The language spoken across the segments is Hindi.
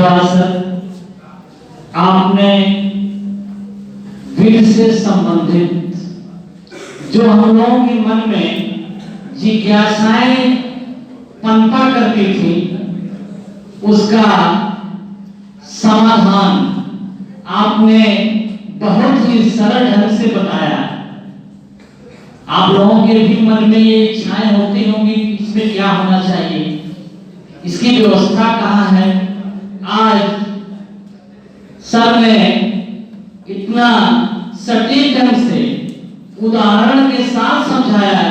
धन्यवाद सर। आपने विधि से संबंधित जो हम लोगों के मन में जिज्ञासाएं पनपा करती थी उसका समाधान आपने बहुत ही सरल ढंग से बताया। आप लोगों के भी मन में ये इच्छाएं होती होंगी कि इसमें क्या होना चाहिए, इसकी व्यवस्था कहाँ है। आज सर ने इतना सटीक ढंग से उदाहरण के साथ समझाया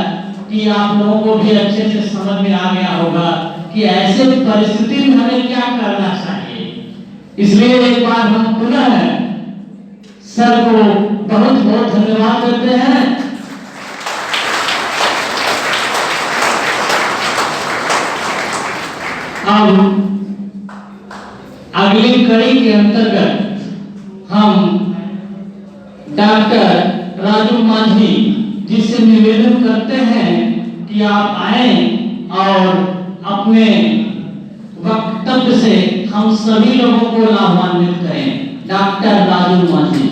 कि आप लोगों को भी अच्छे से समझ में आ गया होगा कि ऐसे परिस्थिति में हमें क्या करना चाहिए। इसलिए एक बार हम पुनः सर को बहुत बहुत धन्यवाद देते हैं। अब अगली कड़ी के अंतर्गत हम डॉक्टर राजू मांझी जी से निवेदन करते हैं कि आप आए और अपने वक्तव्य से हम सभी लोगों को लाभान्वित करें। Doctor Raju Manjhi.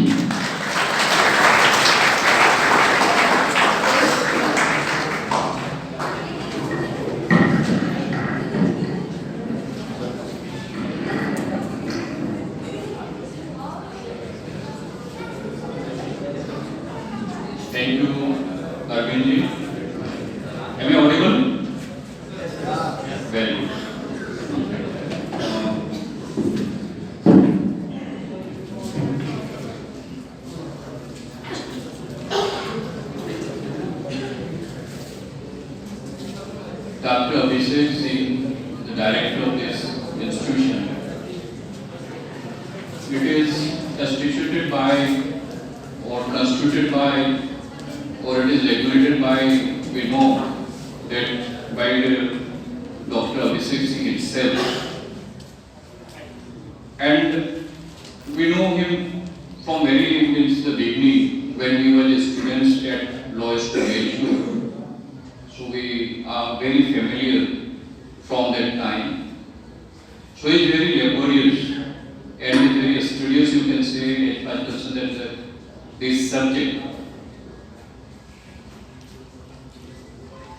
Thank you, Arvind ji. Am I audible? Very good. Dr. Abhishek Singh, the director of this institution, it is instituted by or constituted by or it is regulated by, we know that by Dr. Abhishek Singh itself, and we know him from the beginning when we were students at Law School HU. So we are very familiar from that time. So he is very laborious and very studious, you can say, as considered this subject.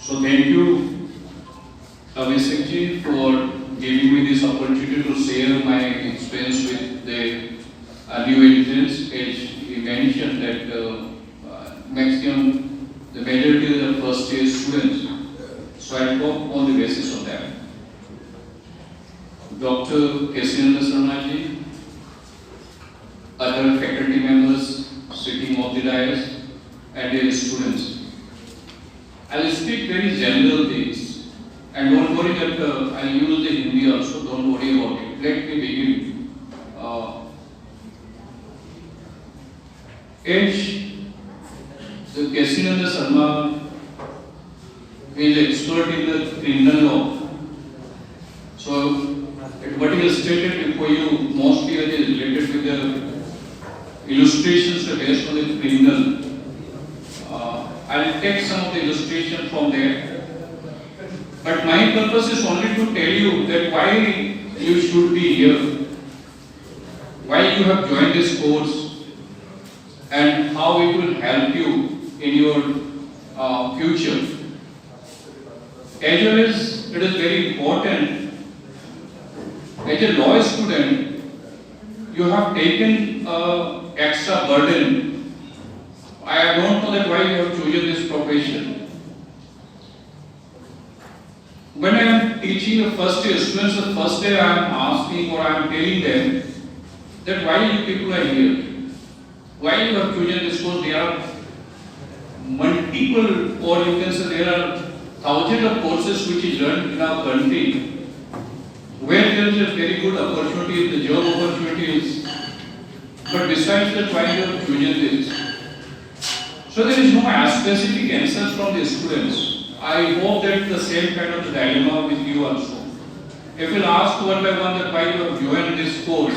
So thank you, Abhishek ji, for giving me this opportunity to share my experience with the new entrants. As he mentioned that maximum, the majority of the first year students. So I talk on the basis of that. Dr. Kesinanda Sharma ji, other faculty members sitting on the dais, and their students. I will speak very general things, and don't worry that I will use the Hindi also, don't worry about it. Let me begin. The Kesinanda Sharma is expert in the criminal law. So, what he has stated before you, mostly it is related with the illustrations based on the criminal. I will take some of the illustration from there. But my purpose is only to tell you that why you should be here, why you have joined this course, and how it will help you in your future. As well as it is very important, as a law student, you have taken extra burden. I don't know that why you have chosen this profession. When I am teaching the first year students, the first day I am asking or I am telling them that why you people are here, why you have chosen this course. There are multiple, or you can say there are thousands of courses which is run in our country where there is a very good opportunity, the job opportunities. But besides that, why you have chosen this? So there is no specific answers from the students. I hope that the same kind of dilemma with you also. If you ask one by one that why you have joined this course,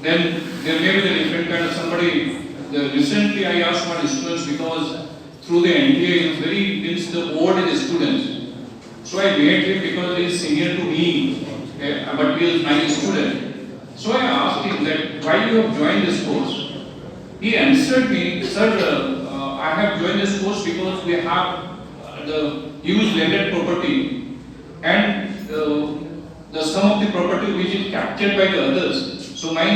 then there may be a different kind of somebody. Recently I asked my students because through the NTA means the old in the students. So I met him because he is senior to me, but he is my student. So I asked him that why you have joined this course. He answered me, sir, I have joined this course because we have the huge landed property and the sum of the property which is captured by the others. So my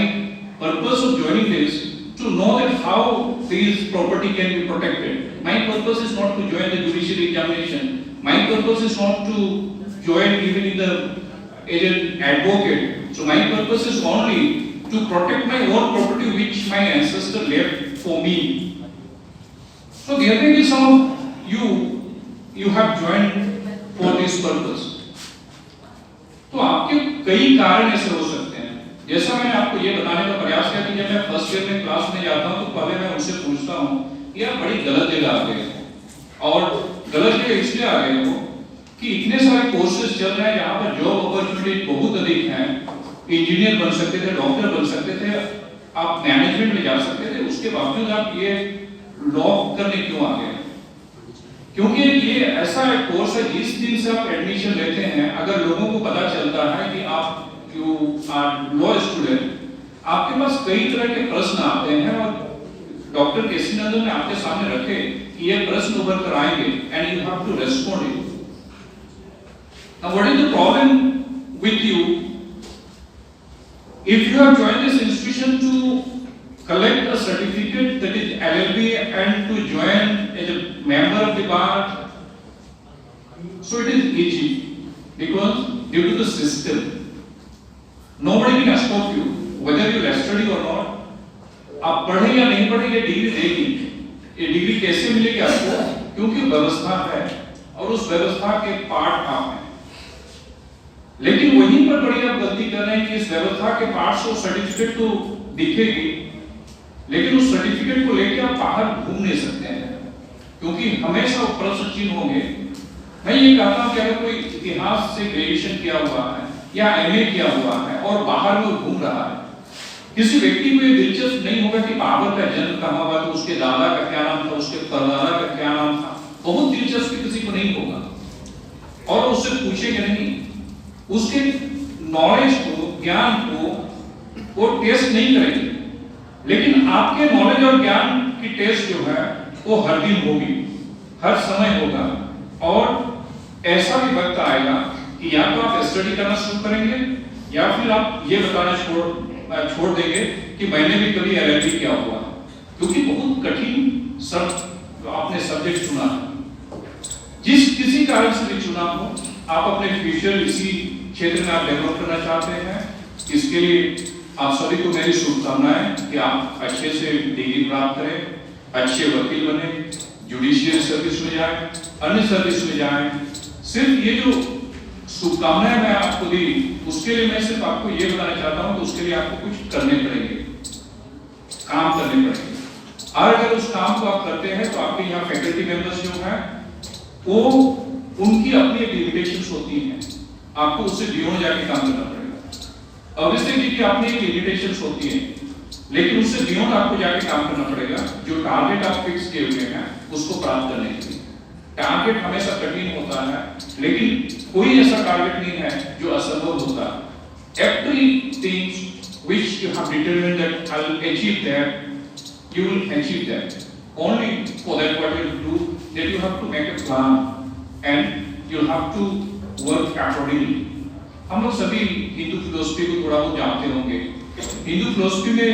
purpose of joining this to know that how this property can be protected. My purpose is not to join the judiciary examination. My purpose is not to join even in the as an advocate. So my purpose is only to protect my own property which my ancestor left for me. So there may be some of you have joined for this purpose. तो आपके कई कारण ऐसे हो सकते हैं। जैसा मैंने आपको ये बताने का प्रयास किया कि जब मैं फर्स्ट ईयर में क्लास में जाता हूँ तो पहले मैं उनसे पूछता हूँ कि आप बड़ी गलत जगह आ गए हो, और गलत जगह इसलिए आ गए हो कि इतने सारे कोर्सेज चल रहे हैं जहाँ पर जॉब अपॉर्चुनिटी बहुत अधिक हैं। इंजीनियर बन सकते थे, डॉक्टर बन सकते थे, आप मैनेजमेंट में जा सकते थे, उसके बावजूद आप ये लॉ करने क्यों आ गए? क्योंकि ये ऐसा एक कोर्स है जिस दिन से आप एडमिशन लेते हैं, अगर लोगों को पता चलता है कि आप यू आर लॉ स्टूडेंट, आपके पास कई तरह के प्रश्न आते हैं और डॉक्टर केसी नंदन ने आपके सामने रखे कि ये प्रश्न उभर कर आएंगे and you have to respond it. Now what is the problem with you? If you have joined this institution to collect a certificate that is LLB and to join as a member of the bar, so it is easy because due to the system, nobody can stop you whether you study or not. आप पढ़े या नहीं पढ़े ये डिग्री देगी। ये डिग्री कैसे मिलेगी आपको? क्योंकि व्यवस्था है और उस व्यवस्था के पार्ट आप हैं। लेकिन वहीं पर बड़ी आप गलती कर रहे हैं कि इस व्यवस्था के पार्ट्स को सर्टिफिकेट तो दिखेगी, लेकिन उस सर्टिफिकेट को लेकर आप बाहर घूम नहीं सकते हैं, क्योंकि हमेशा वो प्रश्न चिन्ह होंगे। मैं ये कहता हूं कि अगर कोई इतिहास से ग्रेजुएशन किया हुआ है या एमए किया हुआ है और बाहर में घूम रहा है, किसी व्यक्ति को ये दिलचस्प नहीं होगा कि बाबर का जन्म कहाँ हुआ, तो उसके दादा का क्या नाम था, उसके परदादा का क्या नाम था, बहुत दिलचस्प किसी को नहीं होगा और उससे पूछेंगे नहीं। उसके नॉलेज को, ज्ञान को वो टेस्ट नहीं करेंगे, लेकिन आपके नॉलेज और ज्ञान की टेस्ट जो है वो हर दिन होगी, हर समय होगा। और ऐसा भी वक्त आएगा कि या तो आप स्टडी करना शुरू करेंगे या फिर आप ये बताना छोड़ देंगे कि मैंने भी कभी एलएलबी किया हुआ, क्योंकि बहुत कठिन सब आपने सब्जेक्ट चुना है। जिस किसी कारण से भी चुना हो, आप अपने फ्यूचर इसी क्षेत्र में आप डेवलप करना चाहते हैं, इसके लिए आप सभी को मेरी शुभकामनाएं कि आप अच्छे से डिग्री प्राप्त करें, अच्छे वकील बने, जुडिशियल सर्विस में जाएं, अन्य सर्विस में जाएं। सिर्फ ये जो शुभकामनाएं मैं आपको दी, उसके लिए मैं सिर्फ आपको ये बताना चाहता हूं कि उसके लिए आपको कुछ करने पड़ेंगे, काम करने पड़ेंगे। और अगर उस काम को आप करते हैं तो आपके यहाँ फैकल्टी मेंबर्स जो हैं वो उनकी अपनी लिमिटेशंस होती हैं, आपको उससे बियॉन्ड जाके काम करना पड़ेगा। ऑब्वियसली क्योंकि अपनी एक लिमिटेशंस होती है, लेकिन उससे बियॉन्ड आपको जाके काम करना पड़ेगा। जो टारगेट आप फिक्स किए हुए हैं उसको प्राप्त करने के लिए टारगेट हमेशा कठिन होता है, लेकिन कोई ऐसा टारगेट नहीं है जो असंभव होता है। Everything which you have determined that I will achieve that, you will achieve that. Only for that what you do, that you have to make a plan and you have to work accordingly. हम लोग सभी हिंदू फिलोसफी को थोड़ा बहुत जानते होंगे। हिंदू फिलोसफी में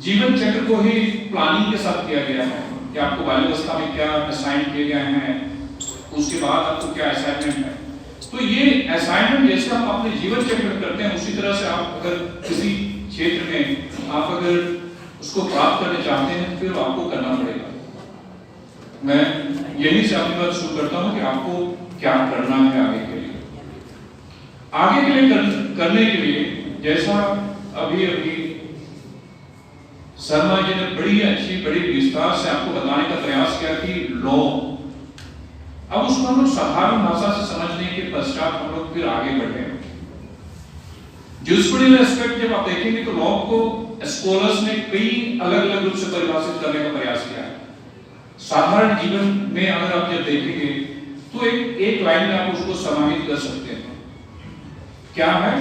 जीवन चक्र को ही प्लानिंग के साथ किया गया है कि आपको बाल्यावस्था में क्या असाइन किए गए हैं, उसके बाद आपको क्या असाइनमेंट है। तो ये असाइनमेंट जैसे हम अपने जीवन चक्र में करते हैं, उसी तरह से आप अगर किसी क्षेत्र में आप अगर उसको प्राप्त करना चाहते हैं फिर आपको करना पड़ेगा। मैं यही से अपनी बात शुरू करता हूं कि आपको क्या करना है आगे के लिए। आगे के लिए करने के लिए जैसा अभी शर्मा जी ने बड़ी विस्तार से आपको बताने का प्रयास किया कि लॉ, अब उसको हम लोग साधारण भाषा से समझने के पश्चात हम लोग फिर आगे बढ़े। जूरिस्प्रूडेंशियल एस्पेक्ट जब आप देखेंगे तो लॉ को स्कॉलर्स ने कई अलग-अलग रूप से परिभाषित करने का प्रयास किया है। साधारण जीवन में अगर आप जब देखेंगे तो एक लाइन में आप उसको समाहित कर सकते हैं। क्या है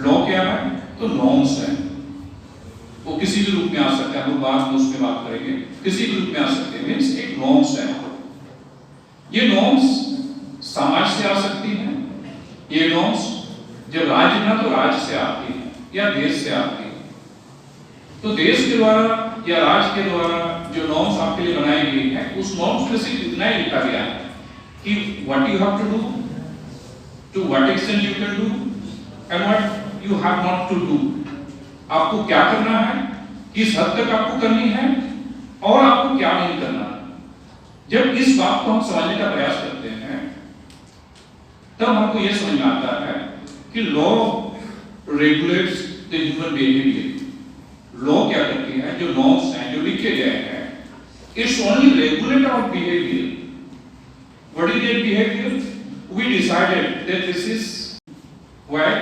लॉ? क्या है? तो नॉर्म्स हैं, वो किसी भी रूप में आ सकते हैं, हम लोग बाद में उसमें बात करेंगे, किसी भी रूप में आ सकते हैं, मीन्स एक नॉर्म्स है। ये नॉर्म्स समाज से आ सकती हैं, ये नॉर्म्स जब राज्य ना तो राज्य से आती है या देश से आती है। तो देश के द्वारा या राज्य के द्वारा जो नॉर्म्स आपके लिए बनाई गई है, उस नॉर्म्स में सिर्फ इतना ही लिखा गया है कि what you have to do, to what extent you can do and what you have not to do. आपको क्या करना है, किस हद तक आपको करनी है और आपको क्या नहीं करना। जब इस बात को हम समझने का प्रयास करते हैं तब हमको यह समझ में आता है कि law regulates the human behaviour. Law क्या करती है, जो नॉर्म्स हैं, जो लिखे गए हैं, it's only regulate our behaviour. What is that behaviour? We decided that this is why,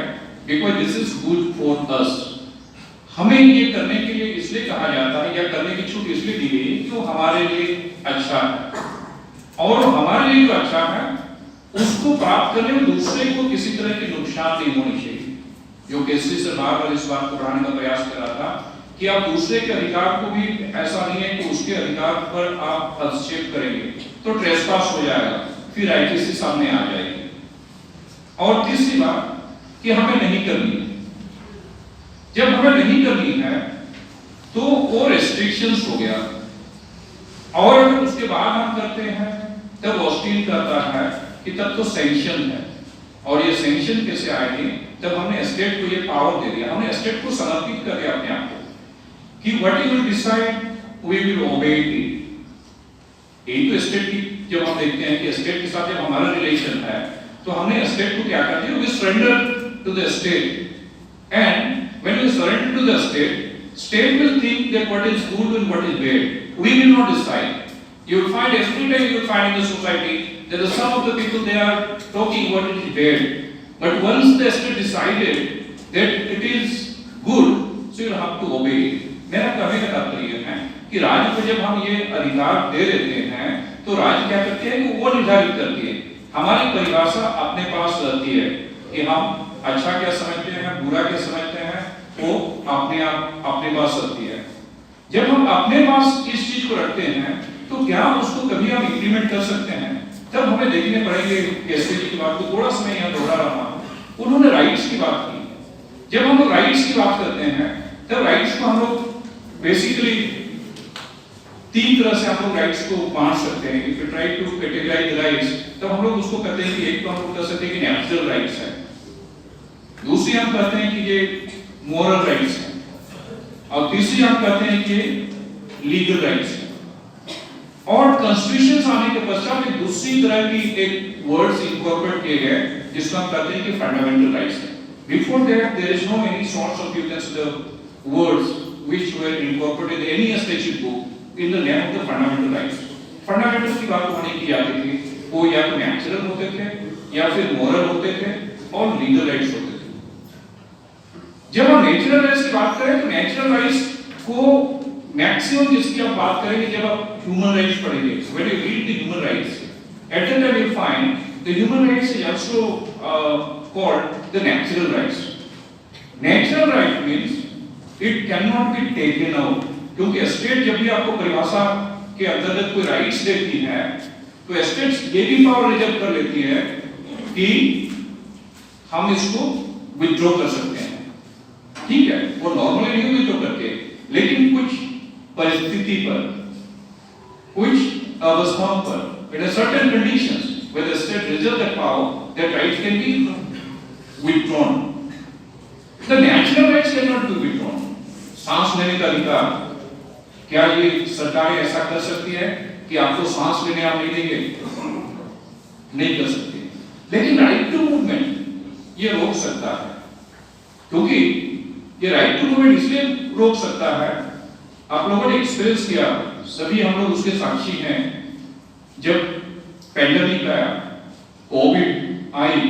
because this is good for us. हमें ये करने के लिए इसलिए कहा जाता है या करने की छूट इसलिए दी गई कि वो हमारे लिए अच्छा है, और हमारे लिए जो अच्छा है उसको प्राप्त करने में दूसरे को किसी तरह की नुकसान नहीं होनी चाहिए। जो केसरी से बार-बार इस बात को बढ़ाने का प्रयास कर रहा था कि आप दूसरे के अधिकार को भी, ऐसा नहीं है कि उसके अधिकार पर आप हस्तक्षेप करेंगे तो ट्रेसपास हो जाएगा, फिर आईटीसी सामने आ जाएगी। और तीसरी बात कि हमें नहीं करनी है। जब हमें नहीं करनी है तो वो रेस्ट्रिक्शंस हो गया, और अगर उसके बाद हम करते हैं तब ऑस्टिन कहता है कि तब तो सैंक्शन है। और ये सैंक्शन कैसे आएगी? तब हमने स्टेट को ये पावर दे दिया, हमने स्टेट को समर्पित कर दिया अपने आप को कि what you will decide we will obey it. यही तो स्टेट की, जब हम देखते हैं कि स्टेट के साथ जब हमारा रिलेशन है तो हमने स्टेट को क्या कर दिया, we surrender to the state. And when you surrender to the state will think that what is good and what is bad. We will not decide. You will find every day, you will find in the society that some of the people they are talking what it is bad, but once the state decided that it is good, so you have to obey it. मेरा कहने का तात्पर्य है कि राज्य को जब हम ये अधिकार दे देते हैं तो राज्य क्या करती है कि वो निर्धारित करती है, हमारी परिभाषा अपने पास रहती है कि हम अच्छा क्या समझते हैं, बुरा क्या समझते हैं, वो अपने आप अपने पास रखती है। जब हम अपने पास इस चीज को रखते हैं तो क्या उसको कभी हम इंप्लीमेंट कर सकते हैं? तब हमें देखने पड़ेंगे केसरी जी की बात को थोड़ा सा मैं यहाँ दोहरा रहा हूँ। उन्होंने राइट्स की बात की। जब हम लोग राइट्स की बात करते हैं तब राइट्स को हम लोग बेसिकली तीन तरह से हम लोग राइट्स को बांट सकते हैं। If you try to categorise rights तब हम लोग उसको कहते हैं कि एक तो हम लोग कह सकते हैं कि नेचुरल राइट्स है, दूसरी हम कहते हैं कि ये मोरल राइट्स है, और तीसरी हम कहते हैं कि लीगल राइट्स है। और कॉन्स्टिट्यूशन आने के पश्चात एक दूसरी तरह की एक वर्ड्स इनकॉर्पोरेट किए गए जिसको हम कहते हैं कि फंडामेंटल राइट्स है। Before that there is no any sorts of you can say the words which were incorporated in any statute book in the name of the fundamental rights. Fundamental की बात होने की जाती थी, वो या तो नेचुरल होते थे या फिर मोरल होते थे और लीगल राइट्स होते थे। जब हम नेचुरल राइट्स की बात करें तो नेचुरल राइट्स को मैक्सिमम जिसकी हम बात करेंगे जब आप ह्यूमन राइट्स पढ़ेंगे, when you read the human rights, at that time you find the human rights is also called the natural rights. Natural right means it cannot be taken out, क्योंकि स्टेट जब भी आपको परिभाषा के अंतर्गत कोई राइट्स देती है तो स्टेट ये भी पावर रिजर्व कर लेती है कि हम इसको विथड्रॉ कर सकते हैं। ठीक है, वो नॉर्मली नहीं विथड्रॉ करते, लेकिन कुछ परिस्थिति पर, कुछ अवस्थाओं पर, in a certain conditions where the state reserves that power, that rights can be withdrawn. The natural rights cannot be withdrawn. सांस लेने का अधिकार, क्या ये सरकार ऐसा कर सकती है कि आपको सांस लेने आप नहीं देंगे? नहीं कर सकती। लेकिन राइट टू मूवमेंट ये रोक सकता है, क्योंकि ये राइट टू मूवमेंट इसलिए रोक सकता है, आप लोगों ने एक्सपीरियंस किया, सभी हम लोग उसके साक्षी हैं, जब पेंडेमिक आया, कोविड आई,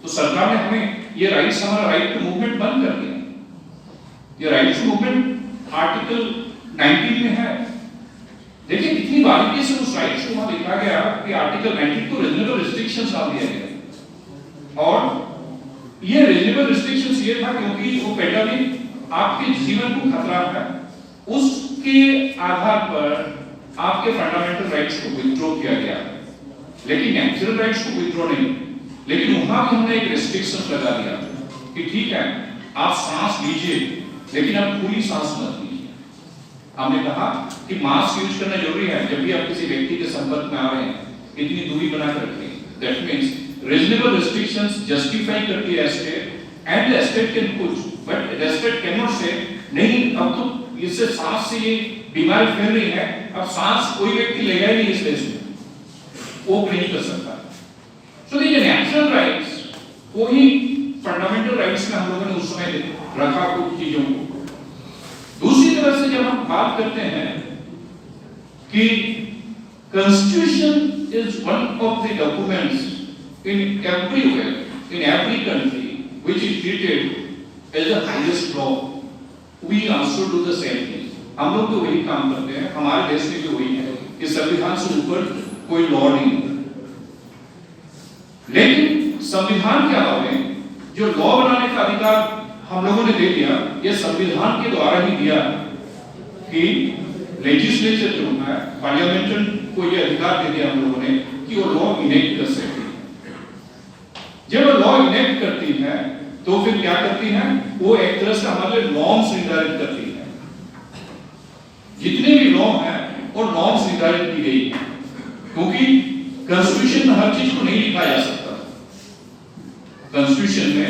तो सरकार ने हमें ये राइट्स, हमारा राइट टू मूवमेंट बंद कर दिया। ये राइट टू मूवमेंट आर्टिकल 19 में है। देखिए कितनी बारीकी से उस राइट्स को वहां लिखा गया कि आर्टिकल 19 को रीजनेबल रिस्ट्रिक्शंस डाल दिया गया, और ये रीजनेबल रिस्ट्रिक्शंस ये था क्योंकि वो पेंडेमिक आपके जीवन को खतरा है, उसके आधार पर आपके फंडामेंटल राइट्स को विथड्रॉ किया गया, लेकिन नेचुरल राइट्स को विथड्रॉ नहीं। लेकिन वहां भी हमने एक रिस्ट्रिक्शन लगा दिया कि ठीक है आप सांस लीजिए लेकिन आप पूरी सांस मत लीजिए। हमने कहा कि मास्क यूज करना जरूरी है, जब भी आप किसी व्यक्ति के संपर्क में आ रहे हैं इतनी दूरी बनाकर रखें। That means reasonable restrictions justify करती है state and the state can push, but the state can not से नहीं अब तो इससे सांस से ये बीमारी फैल रही है, अब सांस कोई व्यक्ति लेगा ही नहीं इस देश में, वो नहीं कर सकता। सो ये नेचुरल राइट्स वो ही फंडामेंटल राइट्स में हम लोगों ने उस समय रखा कुछ चीजों को। दूसरी तरफ से जब हम बात करते हैं कि Constitution is one of the documents in everywhere, in every country, which is treated as the highest law. We also do the same thing. हम लोग तो वही काम करते हैं, हमारे देश में भी वही है कि संविधान से ऊपर कोई लॉ नहीं है। लेकिन संविधान के अलावा जो लॉ बनाने का अधिकार हम लोगों ने दे दिया, ये संविधान के द्वारा ही दिया कि लेजिस्लेचर जो है पार्लियामेंट को ये अधिकार दे दिया हम लोगों ने कि वो लॉ इनेक्ट कर सके। जब वो लॉ इनेक्ट करती है तो फिर क्या करती है, वो एक तरह से हमारे नॉर्म्स निर्धारित करती है। जितने भी लॉ हैं वो नॉर्म्स निर्धारित की गई है, क्योंकि कॉन्स्टिट्यूशन में हर चीज को नहीं लिखा जा सकता। कॉन्स्टिट्यूशन में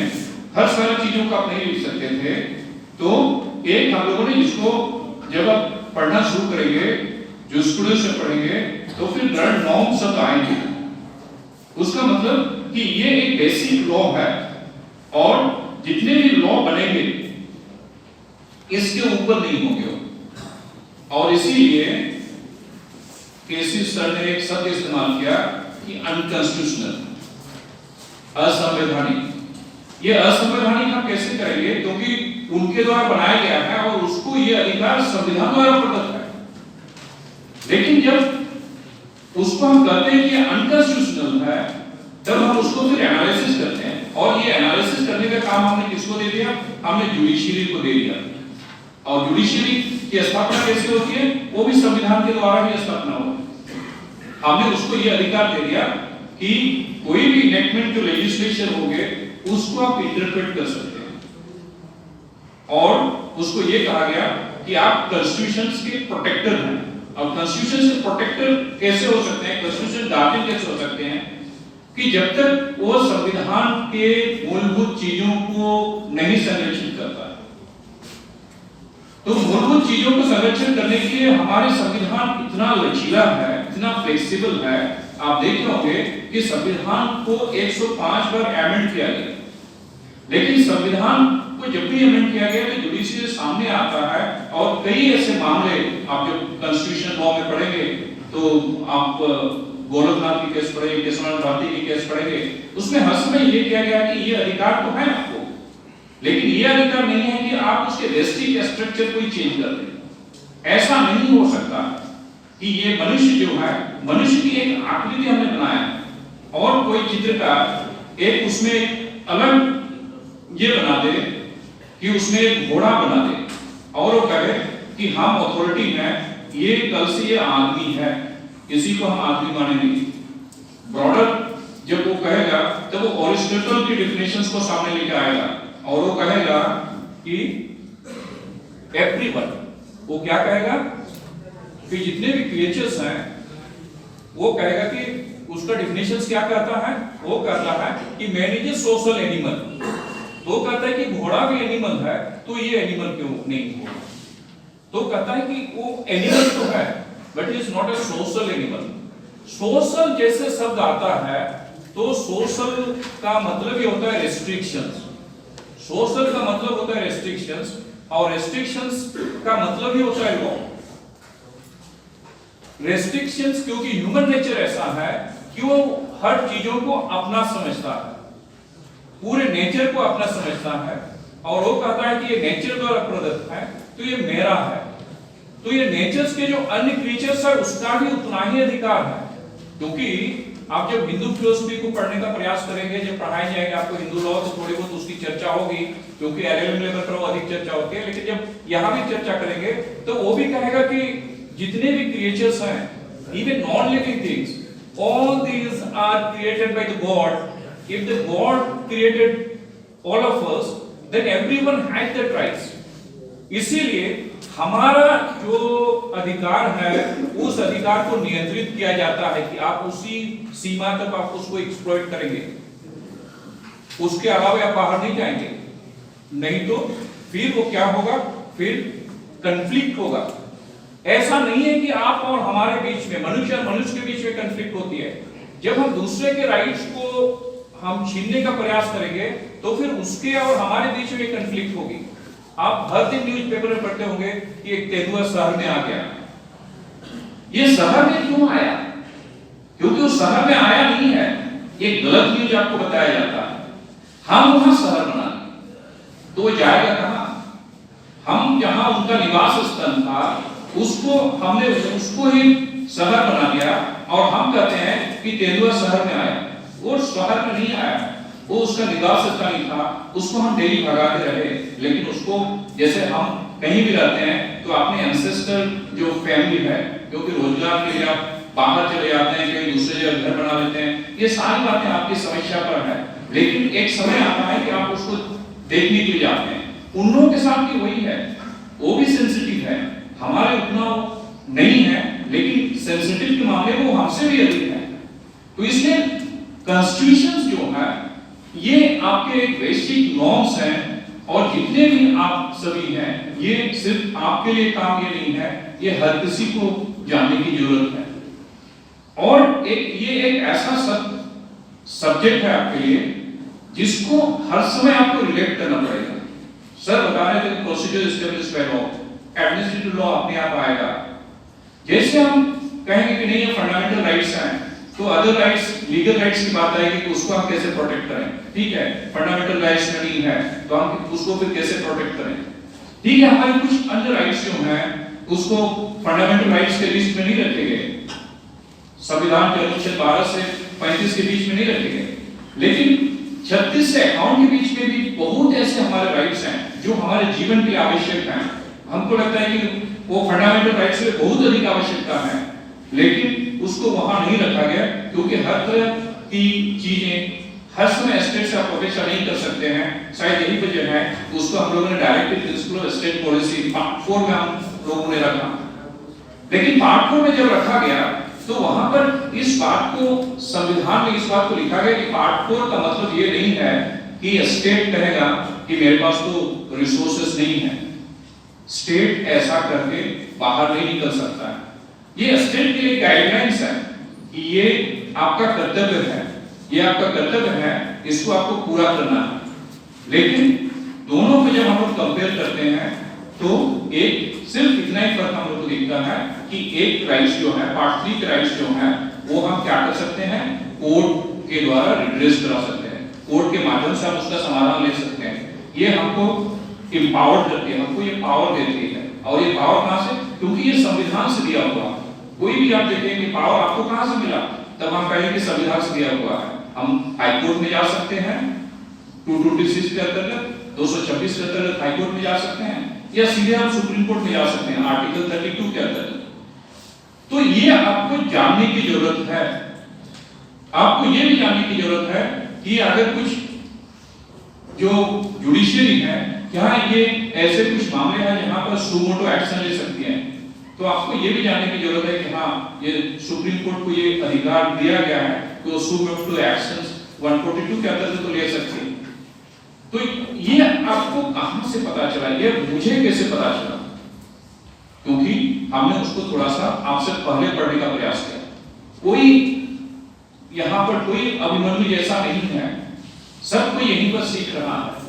हर सारी चीजों को आप नहीं लिख सकते थे। तो एक हम लोगों ने जिसको जब आप पढ़ना शुरू करेंगे, जो स्टूडेंट्स में पढ़ेंगे, तो फिर ग्रांड नॉर्म सब आएंगे। उसका मतलब कि ये एक बेसिक लॉ है और जितने भी लॉ बनेंगे इसके ऊपर नहीं होंगे। और इसीलिए केसी सर ने एक शब्द इस्तेमाल किया कि अनकॉन्स्टिट्यूशनल, असंवैधानिक। ये असंवैधानिक हम कैसे करेंगे, क्योंकि उनके द्वारा बनाया गया है और उसको ये अधिकार संविधान द्वारा प्रदत्त है। लेकिन जब उसको हम कहते हैं कि अनकॉन्स्टिट्यूशनल है, तब हम उसको फिर एनालिसिस करते हैं, और ये एनालिसिस करने का काम हमने किसको दे दिया, हमने जुडिशियरी को दे दिया। और जुडिशियरी की स्थापना कैसे होती है, वो भी संविधान के द्वारा ही स्थापना होती है। हमने उसको ये अधिकार दे दिया कि कोई भी इनेक्टमेंट जो लेजिस्लेशन होंगे उसको आप इंटरप्रेट कर सकते हैं, और उसको ये कहा गया कि आप कॉन्स्टिट्यूशन के प्रोटेक्टर हैं। अब कॉन्स्टिट्यूशन के प्रोटेक्टर कैसे हो सकते हैं, कॉन्स्टिट्यूशन गार्डियन कैसे हो सकते हैं, कि जब तक वो संविधान के मूलभूत चीजों को नहीं संरक्षित करता है। तो मूलभूत चीजों को संरक्षण करने के लिए हमारे संविधान इतना लचीला है, इतना फ्लेक्सिबल है। आप देख रहे होंगे कि संविधान को 105 बार अमेंड किया गया, लेकिन संविधान को जब भी अमेंड किया गया तो जुडिशियरी सामने आता है, और कई ऐसे मामले आप जब कॉन्स्टिट्यूशन लॉ में पढ़ेंगे तो आप गोरखनाथ की केस पढ़ेंगे, केशवनाथ भारती की केस पढ़ेंगे, उसमें हर समय ये किया गया कि ये अधिकार तो है आपको, लेकिन ये अधिकार नहीं है कि आप उसके बेसिक स्ट्रक्चर को ही चेंज कर दें। ऐसा नहीं हो सकता कि ये मनुष्य जो है, मनुष्य की एक आकृति हमने बनाया है और कोई चित्रकार एक उसमें अलग ये बना दे कि उसमें एक घोड़ा बना दे और वो कहे कि हम अथॉरिटी हैं, ये कल से ये आदमी है, किसी को हम आदमी मानेंगे। ब्रॉडर जब वो कहेगा तब वो एरिस्टोटल की डेफिनेशंस को सामने लेके आएगा और वो कहेगा कि एवरीवन, वो क्या कहेगा कि जितने भी क्रिएचर्स हैं, वो कहेगा कि उसका डेफिनेशंस क्या कहता है, वो कहता है कि man is a social animal. तो कहता है कि घोड़ा भी एनिमल है, तो ये एनिमल क्यों नहीं हुआ? तो कहता है कि वो एनिमल तो है but is not a social animal. Social जैसे शब्द आता है तो सोशल का मतलब ही होता है रेस्ट्रिक्शंस। सोशल का मतलब होता है रेस्ट्रिक्शंस, और रेस्ट्रिक्शंस का मतलब ही होता है लॉ। रेस्ट्रिक्शंस क्योंकि ह्यूमन नेचर ऐसा है कि वो हर चीजों को अपना समझता है, पूरे नेचर को अपना समझता है, और वो कहता है कि ये नेचर द्वारा प्रदत्त है तो ये मेरा है। तो ये नेचर्स के जो अन्य क्रिएचर्स है उसका भी उतना ही अधिकार है, क्योंकि आप जब हिंदू फिलोसफी को पढ़ने का प्रयास करेंगे, जब पढ़ाए जाएंगे आपको हिंदू लॉ, तो थोड़ी बहुत उसकी चर्चा होगी, क्योंकि एलएलएम लेवल पर अधिक चर्चा होती है। लेकिन जब यहाँ भी चर्चा करेंगे तो वो भी कहेगा कि जितने भी क्रिएचर्स हैं, even non living things, all these are created by the God. If the God created all of us, then everyone had that rights. इसीलिए हमारा जो अधिकार है, उस अधिकार को नियंत्रित किया जाता है कि आप उसी सीमा तक आप उसको एक्सप्लॉइट करेंगे, उसके अलावा आप बाहर नहीं जाएंगे। नहीं तो फिर वो क्या होगा, फिर कंफ्लिक्ट होगा। ऐसा नहीं है कि आप और हमारे बीच में, मनुष्य और मनुष्य के बीच में कंफ्लिक्ट होती है। जब हम दूसरे के राइट्स को हम छीनने का प्रयास करेंगे तो फिर उसके और हमारे बीच में कंफ्लिक्ट होगी। आप हर दिन न्यूज़पेपर में पढ़ते होंगे कि एक तेंदुआ शहर में आ गया। ये शहर में क्यों आया? क्योंकि उस शहर में आया नहीं है, एक गलत न्यूज आपको बताया जाता है। हम वहां शहर बना, तो वो जाएगा कहां? हम जहां उनका निवास स्थल था उसको हमने उसको ही शहर बना दिया, और हम कहते हैं कि तेंदुआ शहर में आया। वो शहर में नहीं आया, वो उसका निवास स्थल ही था, उसको हम डेली भगाते रहे। लेकिन उसको, जैसे हम कहीं भी रहते हैं तो अपने एंसेस्टर जो फैमिली है, क्योंकि रोजगार के लिए आप बाहर चले जाते हैं, कहीं दूसरे जगह घर बना लेते हैं, ये सारी बातें आपकी समस्या पर है। लेकिन एक समय आता है कि आप उसको देखने के लिए जाते हैं। उन लोगों के साथ भी वही है, वो भी सेंसिटिव है, हमारे उतना नहीं है, लेकिन सेंसिटिव के मामले में वो हमसे भी अधिक है। तो इसलिए कॉन्स्टिट्यूशंस जो है ये आपके एक बेसिक नॉर्म्स हैं, और जितने भी आप सभी हैं, ये सिर्फ आपके लिए काम ये नहीं है, ये हर किसी को जानने की जरूरत है। और ये एक ऐसा सब्जेक्ट है आपके लिए जिसको हर समय आपको रिलेट करना पड़ेगा। सर बता रहे थे procedure established by law, administrative law अपने आप आएगा। जैसे हम कहेंगे कि नहीं ये फंडामेंटल राइट्स हैं, तो अदर राइट्स, लीगल राइट्स की बात आएगी कि उसको हम कैसे प्रोटेक्ट करें। ठीक है, फंडामेंटल राइट्स में नहीं है तो हम उसको फिर कैसे प्रोटेक्ट करें। ठीक है, हमारे कुछ अन्य राइट्स जो हैं उसको फंडामेंटल राइट्स के लिस्ट में नहीं रखे गए, संविधान के अनुच्छेद 12 से 35 के बीच में नहीं रखे गए, लेकिन 36 से 51 के बीच में भी बहुत ऐसे हमारे राइट्स हैं जो हमारे जीवन के लिए आवश्यक हैं। हमको लगता है कि वो फंडामेंटल राइट्स से बहुत अधिक आवश्यकता है, लेकिन उसको वहां नहीं रखा गया, क्योंकि हर तरह की चीजें हर समय स्टेट से आप अपेक्षा नहीं कर सकते हैं। शायद यही वजह है कि उसको हम लोगों ने directive principle of state policy part 4 में हम लोगों ने रखा। लेकिन पार्ट 4 में जब रखा गया तो वहां पर इस बात को, संविधान में इस बात को लिखा गया कि पार्ट 4 का मतलब ये नहीं है कि स्टेट कहेगा कि मेरे पास तो रिसोर्सेस नहीं है, स्टेट ऐसा करके बाहर नहीं निकल सकता है। ये स्टेट के लिए गाइडलाइंस है कि ये आपका कर्तव्य है, ये आपका कर्तव्य है, इसको आपको पूरा करना है। लेकिन दोनों को जब हम लोग कंपेयर करते हैं तो एक सिर्फ इतना ही फर्क हम लोग को दिखता है कि एक राइट्स जो है, पार्ट 3 के राइट्स जो है, वो हम क्या कर सकते हैं, कोर्ट के द्वारा रिड्रेस करा सकते हैं, कोर्ट के माध्यम से हम उसका समाधान ले सकते हैं। ये हमको एम्पावर्ड करती है, हमको ये पावर देती है। और ये पावर कहां से? क्योंकि ये संविधान से दिया हुआ। कोई भी आप देखेंगे पावर आपको कहां से मिला? तब हम कहेंगे कि संविधान से दिया हुआ है। हम हाई कोर्ट में जा सकते हैं 226 के अंतर्गत, 226 के अंतर्गत हाई कोर्ट में जा सकते हैं, या सीधे हम सुप्रीम कोर्ट में जा सकते हैं आर्टिकल 32 के अंतर्गत। तो ये आपको जानने की जरूरत है। आपको ये भी जानने की जरूरत है कि अगर कुछ जो जुडिशियरी है, क्या ये ऐसे कुछ मामले हैं जहां पर सुमोटो एक्शन ले सकती है, तो आपको ये भी जानने की जरूरत है कि हाँ, ये सुप्रीम कोर्ट को ये अधिकार दिया गया है कि वो सुमोटो एक्शंस 142 के अंतर्गत तो ले सकती है। तो ये आपको कहां से पता चला? ये मुझे कैसे पता चला? क्योंकि हमने उसको थोड़ा सा आपसे पहले पढ़ने का प्रयास किया। कोई यहां पर कोई अभिमन्यु जैसा नहीं है, सबको यहीं पर सीख रहा है।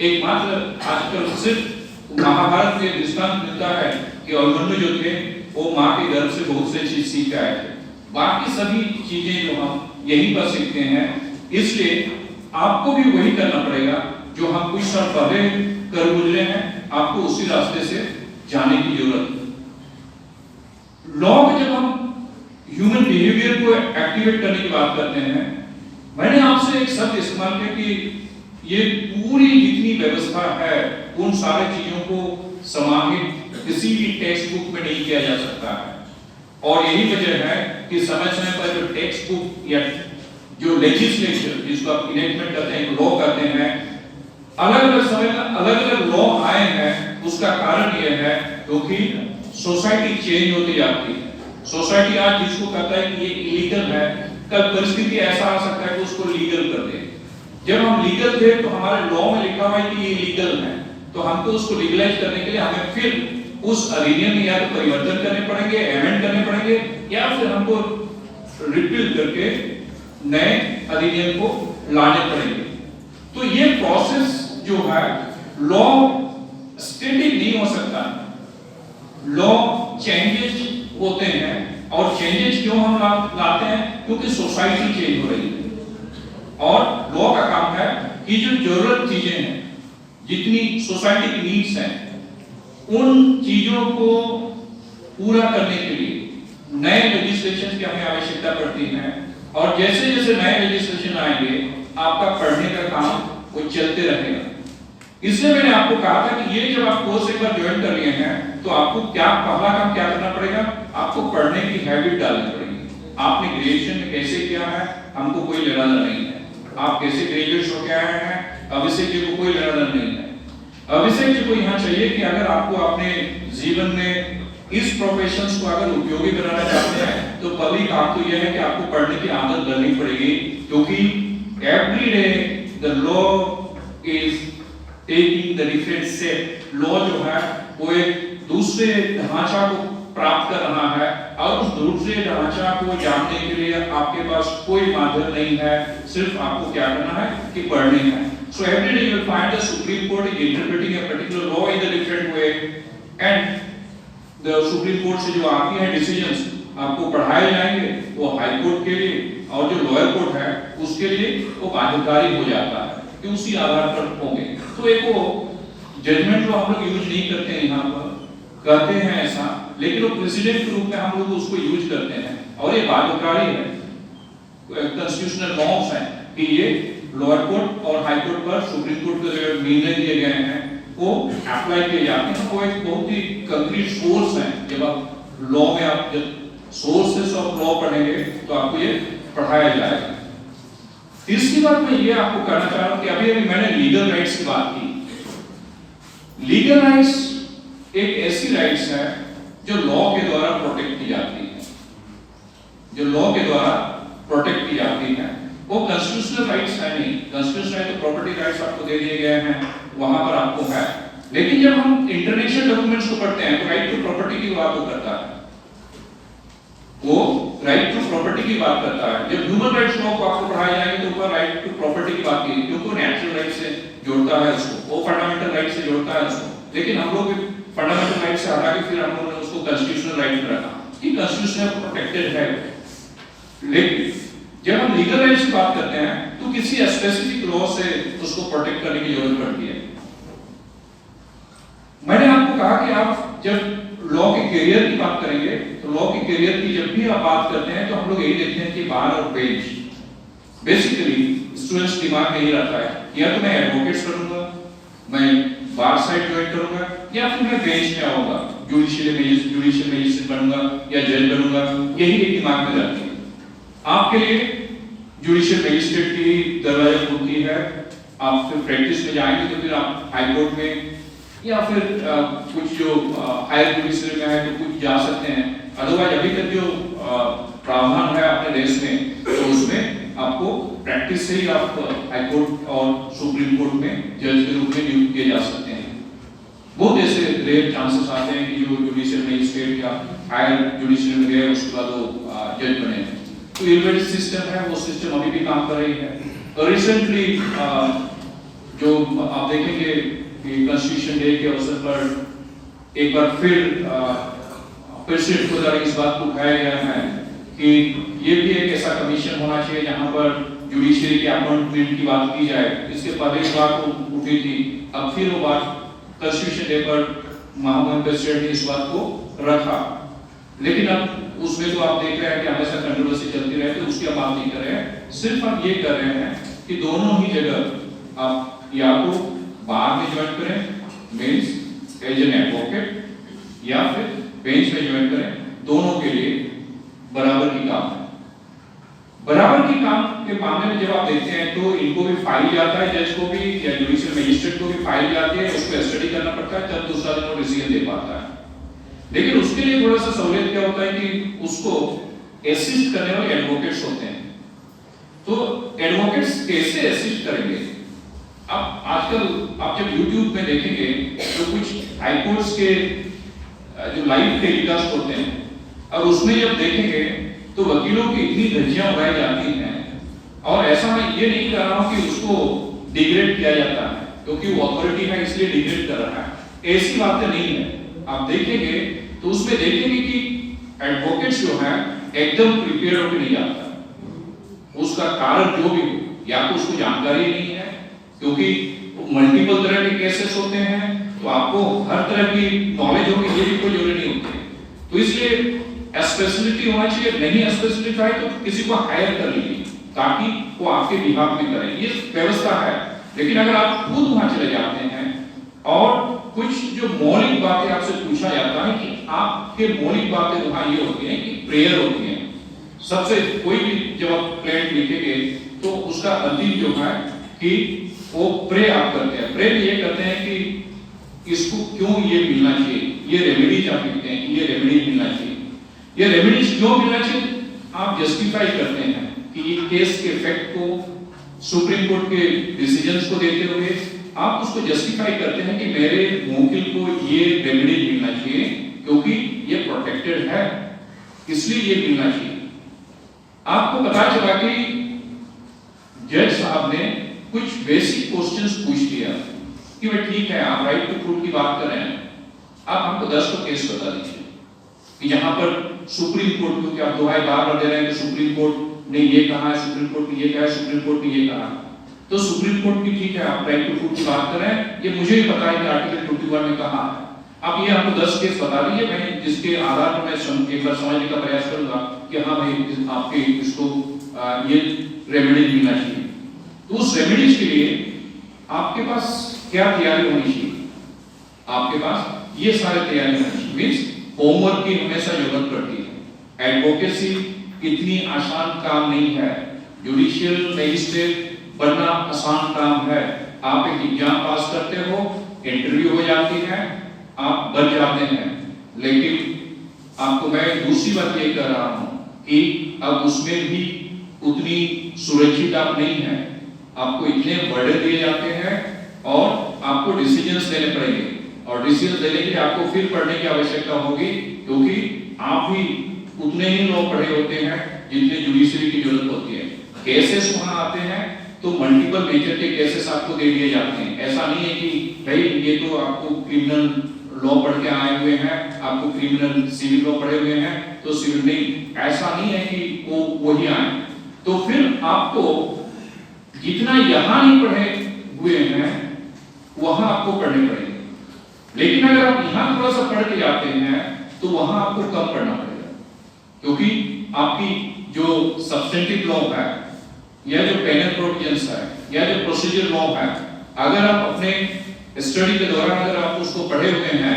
एकमात्र आजकल सिर्फ महाभारत में दृष्टांत मिलता है कि अभिमन्यु जो थे वो मां के गर्भ से बहुत से चीज सीख के आए थे। बाकी सभी चीजें जो हम यहीं पर सीखते हैं, इसलिए आपको भी वही करना पड़ेगा जो हम कुछ साल पहले कर गुजरे हैं। आपको उसी रास्ते से जाने की जरूरत है। लॉ को जब हम ह्यूमन बिहेवियर को एक्टिवेट करने की बात करते हैं, मैंने आपसे एक शब्द इस्तेमाल किया कि ये पूरी जितनी व्यवस्था है उन सारी चीजों को समाहित किसी भी टेक्स्ट बुक में नहीं किया जा सकता है। और यही वजह है कि समय समय पर जो टेक्स्ट बुक या जो लेजिस्लेचर जिसको आप इनेक्टमेंट करते हैं, लॉ करते हैं, अलग अलग समय में अलग अलग लॉ आए हैं। उसका कारण यह है क्योंकि सोसाइटी चेंज होती जाती है। सोसाइटी आज जिसको कहता है कि ये इलीगल है, कल परिस्थिति ऐसा आ सकता है कि उसको लीगल कर दे। जब हम लीगल थे तो हमारे लॉ में लिखा हुआ है कि ये लीगल है, तो हमको उसको लीगलाइज करने के लिए हमें फिर उस अधिनियम में या तो परिवर्तन करने पड़ेंगे, एमेंड करने पड़ेंगे, या फिर हमको रिपील करके नए अधिनियम को लाने पड़ेंगे। तो ये प्रोसेस जो है, लॉ स्टैटिक नहीं हो सकता। लॉ चेंजेस होते हैं, और चेंजेस क्यों हम लाते हैं? क्योंकि सोसाइटी चेंज हो रही है। और लॉ का काम है कि जो जरूरत चीजें हैं, जितनी सोसाइटी की नीड्स हैं, उन चीजों को पूरा करने के लिए नए लेजिस्लेशन की हमें आवश्यकता पड़ती है। और जैसे जैसे नए लेजिस्लेशन आएंगे, आपका पढ़ने का काम वो चलते रहेगा। इसलिए मैंने आपको कहा था कि ये जब आप कोर्स एक बार ज्वाइन कर लिए हैं, तो आपको क्या पहला काम क्या करना पड़ेगा? आपको पढ़ने की हैबिट डालनी पड़ेगी। आपने ग्रेजुएशन में कैसे किया है, हमको कोई लेना देना नहीं है। आप कैसे ग्रेजुएट होके आए हैं, अभिषेक जी को कोई लेना देना नहीं है। अभिषेक जी को यहाँ चाहिए कि अगर आपको अपने जीवन में इस प्रोफेशंस को अगर उपयोगी बनाना चाहते हैं, तो पहली काम तो यह है कि आपको पढ़ने की आदत करनी पड़ेगी। क्योंकि every day the law is taking the different shape. Law जो है वो एक दूसरे ढांचा को प्राप्त कर रहा है, और उस दूसरे ढांचा को जानने के लिए आपके पास कोई माध्यम नहीं है, सिर्फ आपको क्या करना है कि पढ़ने है। So every day you will find the Supreme Court is interpreting a particular law in a different way, and the Supreme Court से जो आती है डिसीजंस आपको पढ़ाए जाएंगे, वो हाई कोर्ट के लिए, और जो लोअर कोर्ट है उसके लिए वो बाध्यकारी हो जाता है कि उसी आधार पर होंगे। तो एक वो जजमेंट जो हम लोग यूज नहीं करते हैं, यहाँ पर कहते हैं ऐसा, लेकिन वो प्रेसिडेंट के रूप में हम लोग उसको यूज करते हैं, और ये बाध्यकारी है। कॉन्स्टिट्यूशनल नॉर्म्स हैं कि ये लोअर कोर्ट और हाई कोर्ट पर सुप्रीम कोर्ट के जो निर्णय दिए गए हैं वो अप्लाई किए जाते हैं। वो एक बहुत ही कंक्रीट सोर्स है। जब आप लॉ में आप जब सोर्सेस ऑफ लॉ पढ़ेंगे तो आपको ये पढ़ाया जाएगा। तीसरी बात मैं ये आपको कहना चाह रहा हूं कि अभी मैंने लीगल राइट्स की बात की। लीगल राइट्स एक ऐसी राइट्स है जो लॉ के द्वारा प्रोटेक्ट की जाती है, जो लॉ के द्वारा प्रोटेक्ट की जाती है। वो कॉन्स्टिट्यूशनल राइट्स है नहीं। कॉन्स्टिट्यूशनल राइट तो प्रॉपर्टी राइट्स आपको दे दिए गए हैं, वहां पर आपको है। लेकिन जब हम इंटरनेशनल डॉक्यूमेंट्स को पढ़ते हैं तो राइट टू प्रॉपर्टी की बात करता है, वो राइट टू प्रॉपर्टी की बात करता है। जब ह्यूमन राइट्स लॉ को आपको पढ़ाया जाएगा तो ऊपर राइट टू प्रॉपर्टी की बात की, क्योंकि नेचुरल राइट से जोड़ता है उसको, वो फंडामेंटल राइट से जोड़ता है उसको। लेकिन हम लोग फंडामेंटल राइट से हटा के फिर हम लोगों ने उसको कॉन्स्टिट्यूशनल राइट में रखा कि कॉन्स्टिट्यूशनल प्रोटेक्टेड है। लेकिन जब हम लीगल राइट्स की बात करते हैं तो किसी स्पेसिफिक लॉ से उसको प्रोटेक्ट करने की जरूरत पड़ती है। मैंने आपको कहा कि आप जब लॉ के करियर की बात करेंगे तो लॉ के करियर की जब भी आप बात करते हैं तो हम लोग यही देखते हैं कि बार और बेंच। बेसिकली स्टूडेंट्स दिमाग में यही रहता है या तो मैं एडवोकेट्स करूंगा, मैं बार साइड ज्वाइन करूंगा, या फिर मैं बेंच में आऊंगा, जुडिशियल मैजिस्ट्रेट बनूंगा या जज बनूंगा। यही एक दिमाग में रहती है। आपके लिए जुडिशियल मैजिस्ट्रेट की दरवाजा खुलती है। आप फिर प्रैक्टिस में जाएंगे तो फिर आप हाई कोर्ट में या फिर कुछ जो हायर जुडिशियल में है तो कुछ जा सकते हैं। अदरवाइज अभी तक जो प्रावधान है अपने देश में तो उसमें आपको प्रैक्टिस से ही आप हाई कोर्ट और सुप्रीम कोर्ट में जज के रूप में नियुक्त किए जा सकते हैं। बहुत ऐसे रेयर चांसेस आते हैं कि जो जुडिशियल मैजिस्ट्रेट या हायर जुडिशियल में गए उसके बाद वो जज बने। तो इलेक्टेड सिस्टम है, वो सिस्टम अभी भी काम कर रही है। रिसेंटली जो आप देखेंगे कि कॉन्स्टिट्यूशन डे के अवसर पर एक बार फिर प्रेसिडेंट को द्वारा इस बात को उठाया गया है कि ये भी एक ऐसा कमीशन होना चाहिए जहां पर जुडिशरी के अपॉइंटमेंट की बात की जाए। इसके पहले इस बात को उठी थी, अब फिर वो बात कॉन्स्टिट्यूशन डे पर महामहिम प्रेसिडेंट ने इस बात को रखा। लेकिन अब उसमें तो आप देख रहे हैं कि हमेशा कंट्रोवर्सी चलती रहती है, उसकी हम बात नहीं कर रहे हैं। सिर्फ हम ये कर रहे हैं कि दोनों ही जगह आप या तो बार में ज्वाइन करें मींस एज एन एडवोकेट या फिर बेंच में ज्वाइन करें, दोनों के लिए बराबर की काम है। बराबर की काम के मामले में जब आप देखते हैं तो इनको भी फाइल जाता है, जज को भी या जुडिशियल मजिस्ट्रेट को भी फाइल जाती है, उसको स्टडी करना पड़ता है, तब दूसरा दिन वो डिसीजन दे पाता है। लेकिन उसके लिए थोड़ा सा सहूलियत क्या होता है कि उसको असिस्ट करने वाले एडवोकेट्स होते हैं। तो एडवोकेट्स कैसे असिस्ट करेंगे? अब आजकल आप जब YouTube में देखेंगे तो कुछ हाईकोर्ट्स के जो लाइव टेलीकास्ट होते हैं और उसमें जब देखेंगे तो वकीलों की इतनी धज्जियां उड़ाई जाती हैं, और ऐसा मैं ये नहीं कर रहा हूं कि उसको डिग्रेड किया जाता है क्योंकि वो अथॉरिटी है इसलिए डिग्रेड कर रहा है, ऐसी बातें नहीं है। आप देखेंगे तो उसमें देखेंगे कि एडवोकेट्स जो है एकदम प्रिपेयर होकर नहीं जाता। उसका कारण जो भी हो, या तो उसको जानकारी नहीं है क्योंकि मल्टीपल तरह के केसेस होते हैं, तो आपको हर तरह की नॉलेज होगी ये भी कोई जरूरी नहीं होती। तो इसलिए स्पेशलिटी होना चाहिए, नहीं स्पेशलिटी है तो किसी को हायर कर लीजिए ताकि वो आपके विभाग में करे, ये व्यवस्था है। लेकिन अगर आप खुद वहां चले जाते हैं और कुछ जो मौलिक बातें आपसे पूछा जाता है कि आपके मौलिक बातें वहां ये होती हैं कि प्रेयर होती है। सबसे कोई भी जब आप प्लेट लिखेंगे तो उसका अंतिम जो है कि वो प्रे आप करते हैं। प्रे ये करते हैं कि इसको क्यों ये मिलना चाहिए, ये रेमेडीज आप लिखते हैं कि ये रेमेडीज मिलना चाहिए, ये रेमेडीज क्यों मिलना चाहिए, आप जस्टिफाई करते हैं कि ये केस के इफेक्ट को सुप्रीम कोर्ट के डिसीजंस को देते हुए आप उसको जस्टिफाई करते हैं कि मेरे मुवक्किल को ये रेमेडी मिलना चाहिए क्योंकि ये प्रोटेक्टेड है, इसलिए ये मिलना चाहिए। आपको पता चला कि जज साहब ने कुछ बेसिक क्वेश्चंस पूछ लिया कि भाई ठीक है आप राइट टू प्रूफ की बात कर रहे हैं, आप हमको 10 को केस बता दीजिए कि जहां पर सुप्रीम कोर्ट, क्योंकि आप दुहाई बार-बार दे रहे हैं कि सुप्रीम कोर्ट ने ये कहा है, सुप्रीम कोर्ट ने ये कहा है, सुप्रीम कोर्ट ने ये कहा, तो सुप्रीम कोर्ट की ठीक है आप राइट टू प्रूफ की बात कर रहे हैं, ये मुझे भी पता है कि आर्टिकल 21 में कहा है, आप ये हमको 10 केस बता दीजिए, मैं जिसके आधार पर मैं एक बार समझने का प्रयास करूंगा कि हाँ भाई आपके इसको ये रेमेडीज मिलना चाहिए। तो उस रेमेडीज के लिए आपके पास क्या तैयारी होनी चाहिए, आपके पास ये सारे तैयारी होनी चाहिए। मींस होमवर्क की हमेशा जरूरत पड़ती है। एडवोकेसी इतनी आसान काम नहीं है, जुडिशियल मजिस्ट्रेट बनना आसान काम है। आप एक एग्जाम पास करते हो, इंटरव्यू हो जाती है, आप बन जाते हैं, लेकिन आपको मैं दूसरी बात ये कह रहा हूं कि अब उसमें भी उतनी सुरक्षित आप नहीं है, आपको इतने बर्डन दिए जाते हैं और आपको डिसीजंस लेने पड़ेंगे, और डिसीजन लेने के लिए आपको फिर पढ़ने की आवश्यकता होगी क्योंकि आप भी उतने ही लॉ पढ़े होते हैं जितने जुडिशरी की जरूरत होती है। केसेस वहां आते हैं तो मल्टीपल नेचर के केसेस आपको दे दिए जाते हैं। ऐसा नहीं है कि भाई ये तो आपको क्रिमिनल लॉ पढ़ के आए हुए हैं, आपको क्रिमिनल सिविल लॉ पढ़े हुए हैं तो सिविल नहीं, ऐसा नहीं है कि वो वही आए। तो फिर आपको जितना यहां नहीं पढ़े हुए हैं वहां आपको पढ़ने पड़ेंगे, लेकिन अगर आप यहां थोड़ा सा पढ़ के जाते हैं तो वहां आपको कम पढ़ना पड़ेगा क्योंकि आपकी जो सब्सटेंटिव लॉ है या जो पेनल प्रोविजंस है या जो प्रोसीजर लॉ है, अगर आप अपने स्टडी के दौरान अगर आप उसको पढ़े हुए हैं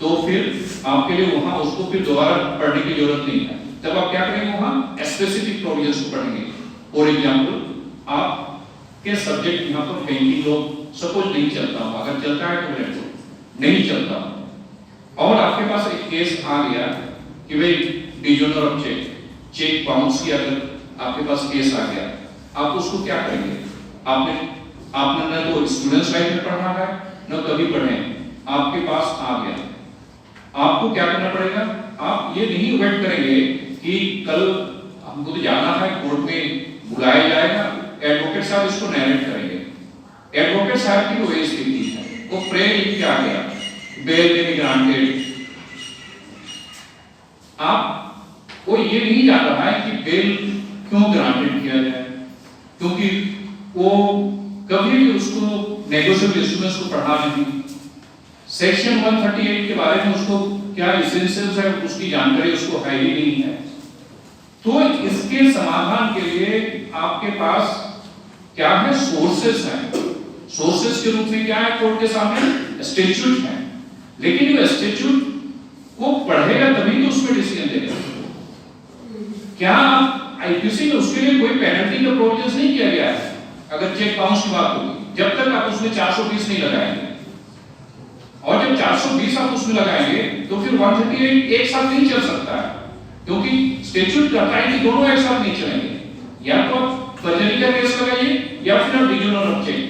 तो फिर आपके लिए वहां उसको फिर दोबारा पढ़ने की जरूरत नहीं है। तब आप क्या करेंगे, वहां स्पेसिफिक प्रोविजंस को पढ़ेंगे। फॉर एग्जांपल आपके सब्जेक्ट यहां पर बैंकिंग लॉ सपोज नहीं चलता हो, अगर चलता है तो लेट नहीं चलता, और आपके पास एक केस आ गया कि भाई डिजोनर ऑफ चेक बाउंस किया, अगर आपके पास केस आ गया, आप उसको क्या करेंगे? आपने न तो स्टूडेंट्स लाइफ में पढ़ा है न कभी पढ़े, आपके पास आ गया, आपको क्या करना पड़ेगा? आप ये नहीं वेट करेंगे कि कल हमको तो जाना है कोर्ट में, बुलाया जाएगा, एडवोकेट साहब इसको नैरेट करेंगे। एडवोकेट साहब की वो स्थिति है, वो प्रे लिख के आ गया, बेल में भी ग्रांटेड। आप वो ये नहीं जान रहा है कि बेल क्यों ग्रांटेड किया जाए, क्योंकि वो कभी भी उसको नेगोशिएबल इंस्ट्रूमेंट्स को पढ़ा नहीं, सेक्शन 138 के बारे में उसको क्या एसेंशियल्स है उसकी जानकारी उसको है ही नहीं है। तो इसके समाधान के लिए आपके पास क्या है, सोर्सेस हैं। सोर्सेस के रूप में क्या है कोर्ट के सामने, स्टैट्यूट है। लेकिन वो स्टैट्यूट को पढ़ेगा तभी तो उसमें डिसीजन देगा। क्या आईपीसी में उसके लिए कोई पेनल्टी का प्रोविजन नहीं किया गया है? अगर चेक बाउंस की बात होगी, जब तक आप उसमें 420 नहीं लगाएंगे, और जब 420 आप उसमें लगाएंगे तो फिर 138 एक साथ नहीं चल सकता है, क्योंकि स्टैट्यूट कहता है कि दोनों एक साथ नहीं चलेंगे। या तो आप फर्जरी का केस लगाइए या फिर आप डिजोनर ऑफ चेक।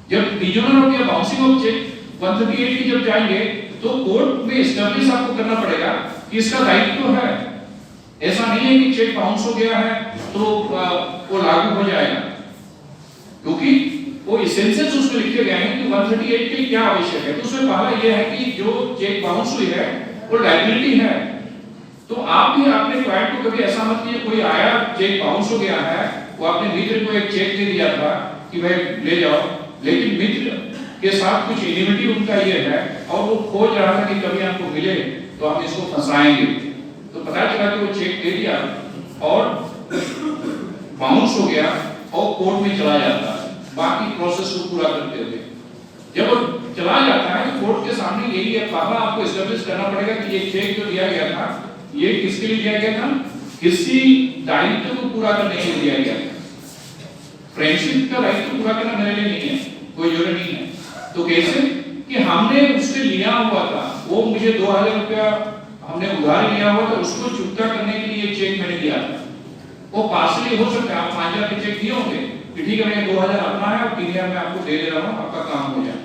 जब डिजोनर ऑफ या बाउंसिंग ऑफ चेक 138 की जब जाएंगे तो कोर्ट में एस्टैब्लिश आपको करना पड़ेगा कि इसका दायित्व तो है। ऐसा नहीं है कि चेक बाउंस हो गया है तो वो लागू हो जाएगा, क्योंकि वो एसेंशियल्स उसमें लिखे गए हैं कि 138 के क्या आवश्यक है। तो उसमें पहला यह है कि जो चेक बाउंस हुई है वो लायबिलिटी है। तो आप भी अपने क्लाइंट को कभी ऐसा मत कीजिए, कोई आया चेक बाउंस हो गया है, वो अपने मित्र को एक चेक दे दिया था कि भाई ले जाओ, लेकिन मित्र के साथ कुछ इनिमिटी उनका ये है और वो खोज रहा था कि कभी आपको मिले तो आप इसको फंसाएंगे। तो पता चला कि वो चेक दे दिया और बाउंस हो गया और कोर्ट में चला जाता है बाकी प्रोसेस को पूरा करते हुए। जब वो चला जाता है तो कोर्ट के सामने यही है, पहला आपको एस्टैब्लिश करना पड़ेगा कि ये चेक जो दिया गया था ये किसके लिए दिया गया था, किसी दायित्व को पूरा करने के लिए दिया गया था। फ्रेंडशिप का दायित्व पूरा करना मेरे लिए नहीं है, कोई जरूरी नहीं है। तो कैसे कि हमने उससे लिया हुआ था, वो मुझे 2000 रुपया हमने उधार लिया हुआ था, उसको चुकता करने के लिए चेक मैंने दिया था। वो पार्सली हो सकता है, आप 5000 के चेक दिए होंगे कि ठीक है मैं 2000 अपना है और 3000 मैं आपको दे दे रहा हूं, आपका काम हो जाए।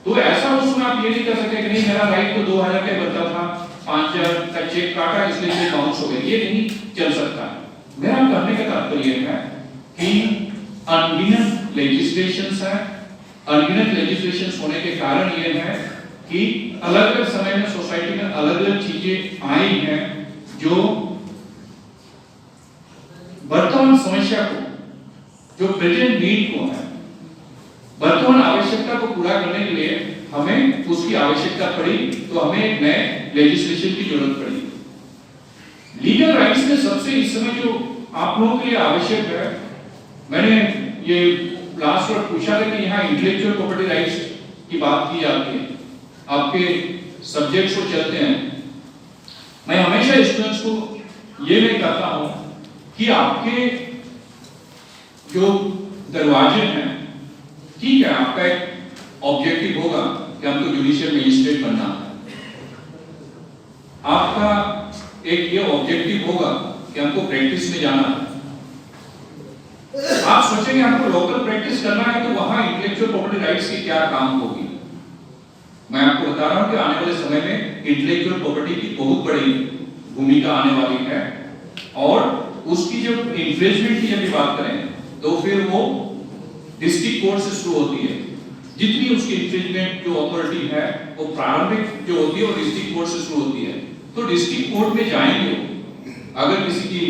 तो ऐसा उसमें आप ये नहीं कर सकते कि नहीं मेरा राइट तो 2000 का बनता था, 5000 का चेक काटा इसलिए चेक बाउंस हो गया, ये नहीं चल सकता। मेरा कहने का तात्पर्य है कि अनगिनत लेजिस्लेशंस है, अनगिनत लेजिस्लेशंस होने के कारण ये है कि अलग-अलग समय में सोसाइटी में अलग-अलग चीजें आई हैं जो वर्तमान समस्या को, जो प्रेजेंट नीड को है, वर्तमान आवश्यकता को पूरा करने के लिए हमें उसकी आवश्यकता पड़ी तो हमें नए लेजिस्लेशन की जरूरत पड़ी। लीगल राइट्स में सबसे इस समय जो आप लोगों के लिए आवश्यक है, मैंने ये लास्ट वर्ड पूछा था कि यहाँ इंटेलेक्चुअल प्रॉपर्टी राइट्स की बात की जाती है, आपके सब्जेक्ट्स को चलते हैं। मैं हमेशा स्टूडेंट्स को ये मैं कहता हूं कि आपके जो दरवाजे हैं, ठीक है आपका एक ऑब्जेक्टिव होगा कि हमको जुडिशियल मजिस्ट्रेट बनना है, आपका एक ये ऑब्जेक्टिव होगा कि हमको प्रैक्टिस में जाना है। आप सोचेंगे आपको लोकल प्रैक्टिस करना है तो वहां इंटेलेक्चुअल प्रॉपर्टी राइट्स की क्या काम होगी। मैं आपको बता रहा हूं कि आने वाले समय में इंटेलेक्चुअल प्रॉपर्टी की बहुत बड़ी भूमिका आने वाली है और उसकी जब इन्फ्रिंजमेंट की जब बात करें तो फिर वो डिस्ट्रिक्ट कोर्ट से शुरू होती है। जितनी उसकी इन्फ्रिंजमेंट जो अथॉरिटी है वो प्रारंभिक जो होती है वो डिस्ट्रिक्ट कोर्ट से शुरू होती है। तो डिस्ट्रिक्ट कोर्ट में जाएंगे अगर किसी की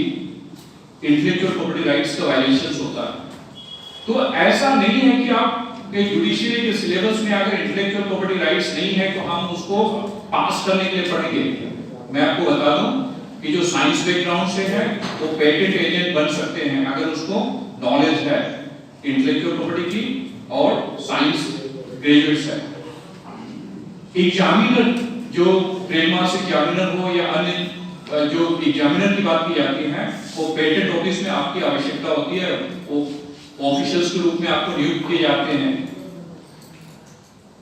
इंटेलेक्चुअल प्रॉपर्टी राइट्स का वायलेशंस होता है तो ऐसा नहीं है कि आप जुडिशियरी के सिलेबस में अगर इंटेलेक्चुअल प्रॉपर्टी राइट्स नहीं है तो हम उसको पास करने के लिए पढ़ेंगे। मैं आपको बता दूं कि जो साइंस बैकग्राउंड से है वो पेटेंट एजेंट बन सकते हैं अगर उसको नॉलेज है इंटेलेक्चुअल प्रॉपर्टी की और साइंस ग्रेजुएट्स है। एग्जामिनर जो ट्रेडमार्क एग्जामिनर हो या अन्य जो एग्जामिनर की बात की जाती है वो पेटेंट ऑफिस में आपकी आवश्यकता होती है, वो ऑफिसर्स के रूप में आपको नियुक्त किए जाते हैं।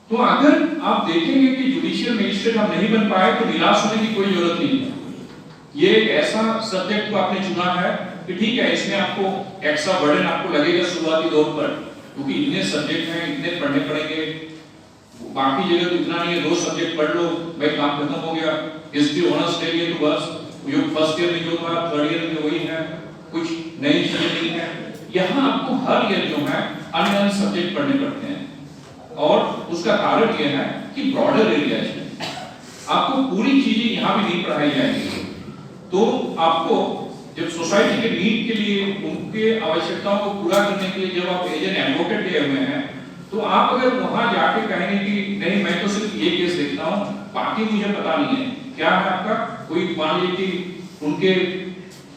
तो अगर आप देखेंगे कि जुडिशियल मजिस्ट्रेट हम नहीं बन पाए तो निराश होने की कोई जरूरत नहीं है। ये एक ऐसा सब्जेक्ट को आपने चुना है कि ठीक है इसमें आपको एक्स्ट्रा बर्डन आपको लगेगा शुरुआती दौर पर, क्योंकि इतने सब्जेक्ट हैं, इतने पढ़ने पड़ेंगे। बाकी जगह तो इतना नहीं है, 2 सब्जेक्ट पढ़ लो भाई काम खत्म हो गया। हिस्ट्री ऑनर्स ले लिए तो बस जो फर्स्ट ईयर में जो था थर्ड ईयर में वही है, कुछ नई चीजें नहीं है। यहाँ आपको हर ईयर जो है अन्य सब्जेक्ट पढ़ने पड़ते हैं और उसका कारण यह है कि ब्रॉडर एरिया है, आपको पूरी चीजें यहाँ भी नहीं पढ़ाई जाएंगी। तो आपको जब सोसाइटी के नीड के लिए उनके आवश्यकताओं को पूरा करने के लिए जब आप एज एन एडवोकेट गए हुए हैं तो आप अगर वहां जाके कहेंगे कि नहीं मैं तो सिर्फ सिर्फ ये केस देखता हूँ, बाकी मुझे पता नहीं है क्या है आपका। कोई मान लीजिए कि उनके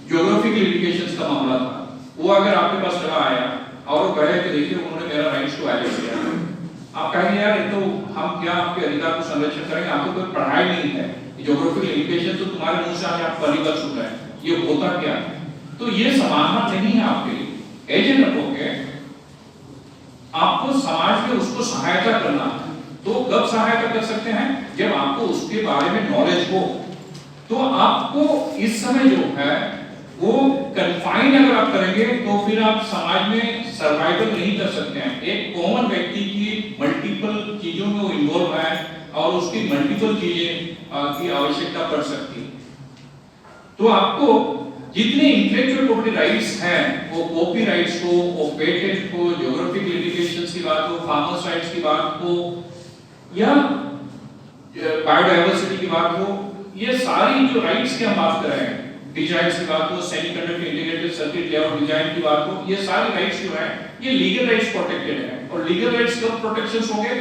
ज्योग्राफिकल इंडिकेशंस का मामला था, वो अगर आपके पास चला आया और वो कहे कि देखिए उन्होंने मेरा राइट्स को वायलेट किया, आप कहेंगे यार ये तो हम क्या आपके अधिकार को संरक्षण करेंगे, आपको कोई पढ़ाई नहीं है, ज्योग्राफिकल इंडिकेशन तो तुम्हारे मुंह से आप पहली बार सुन रहे हैं, ये होता क्या है। तो ये समाधान नहीं है आपके लिए। एज एन एडवोकेट आपको समाज में उसको सहायता करना है। तो कब सहायता कर सकते हैं, जब आपको उसके बारे में नॉलेज हो। तो आपको इस समय जो है वो कन्फाइन अगर आप करेंगे तो फिर आप समाज में सर्वाइवल नहीं कर सकते हैं। एक कॉमन व्यक्ति की मल्टीपल चीजों में वो इन्वॉल्व है और उसकी मल्टीपल चीजें की आवश्यकता पड़ सकती है। तो आपको जितने इंटेलेक्चुअल प्रॉपर्टी राइट्स हैं, वो कॉपीराइट्स को, वो पेटेंट को, ज्योग्राफिकल इंडिकेशंस की बात हो, फार्मर्स राइट्स की बात हो या बायोडायवर्सिटी की बात हो, ये सारी जो राइट्स की हम बात कर रहे हैं, डिजाइन की बात हो, semiconductor integrated circuit layout design की बात हो, ये सारी राइट्स जो है ये लीगल राइट्स प्रोटेक्टेड है। और लीगल राइट्स कब प्रोटेक्शंस होंगे,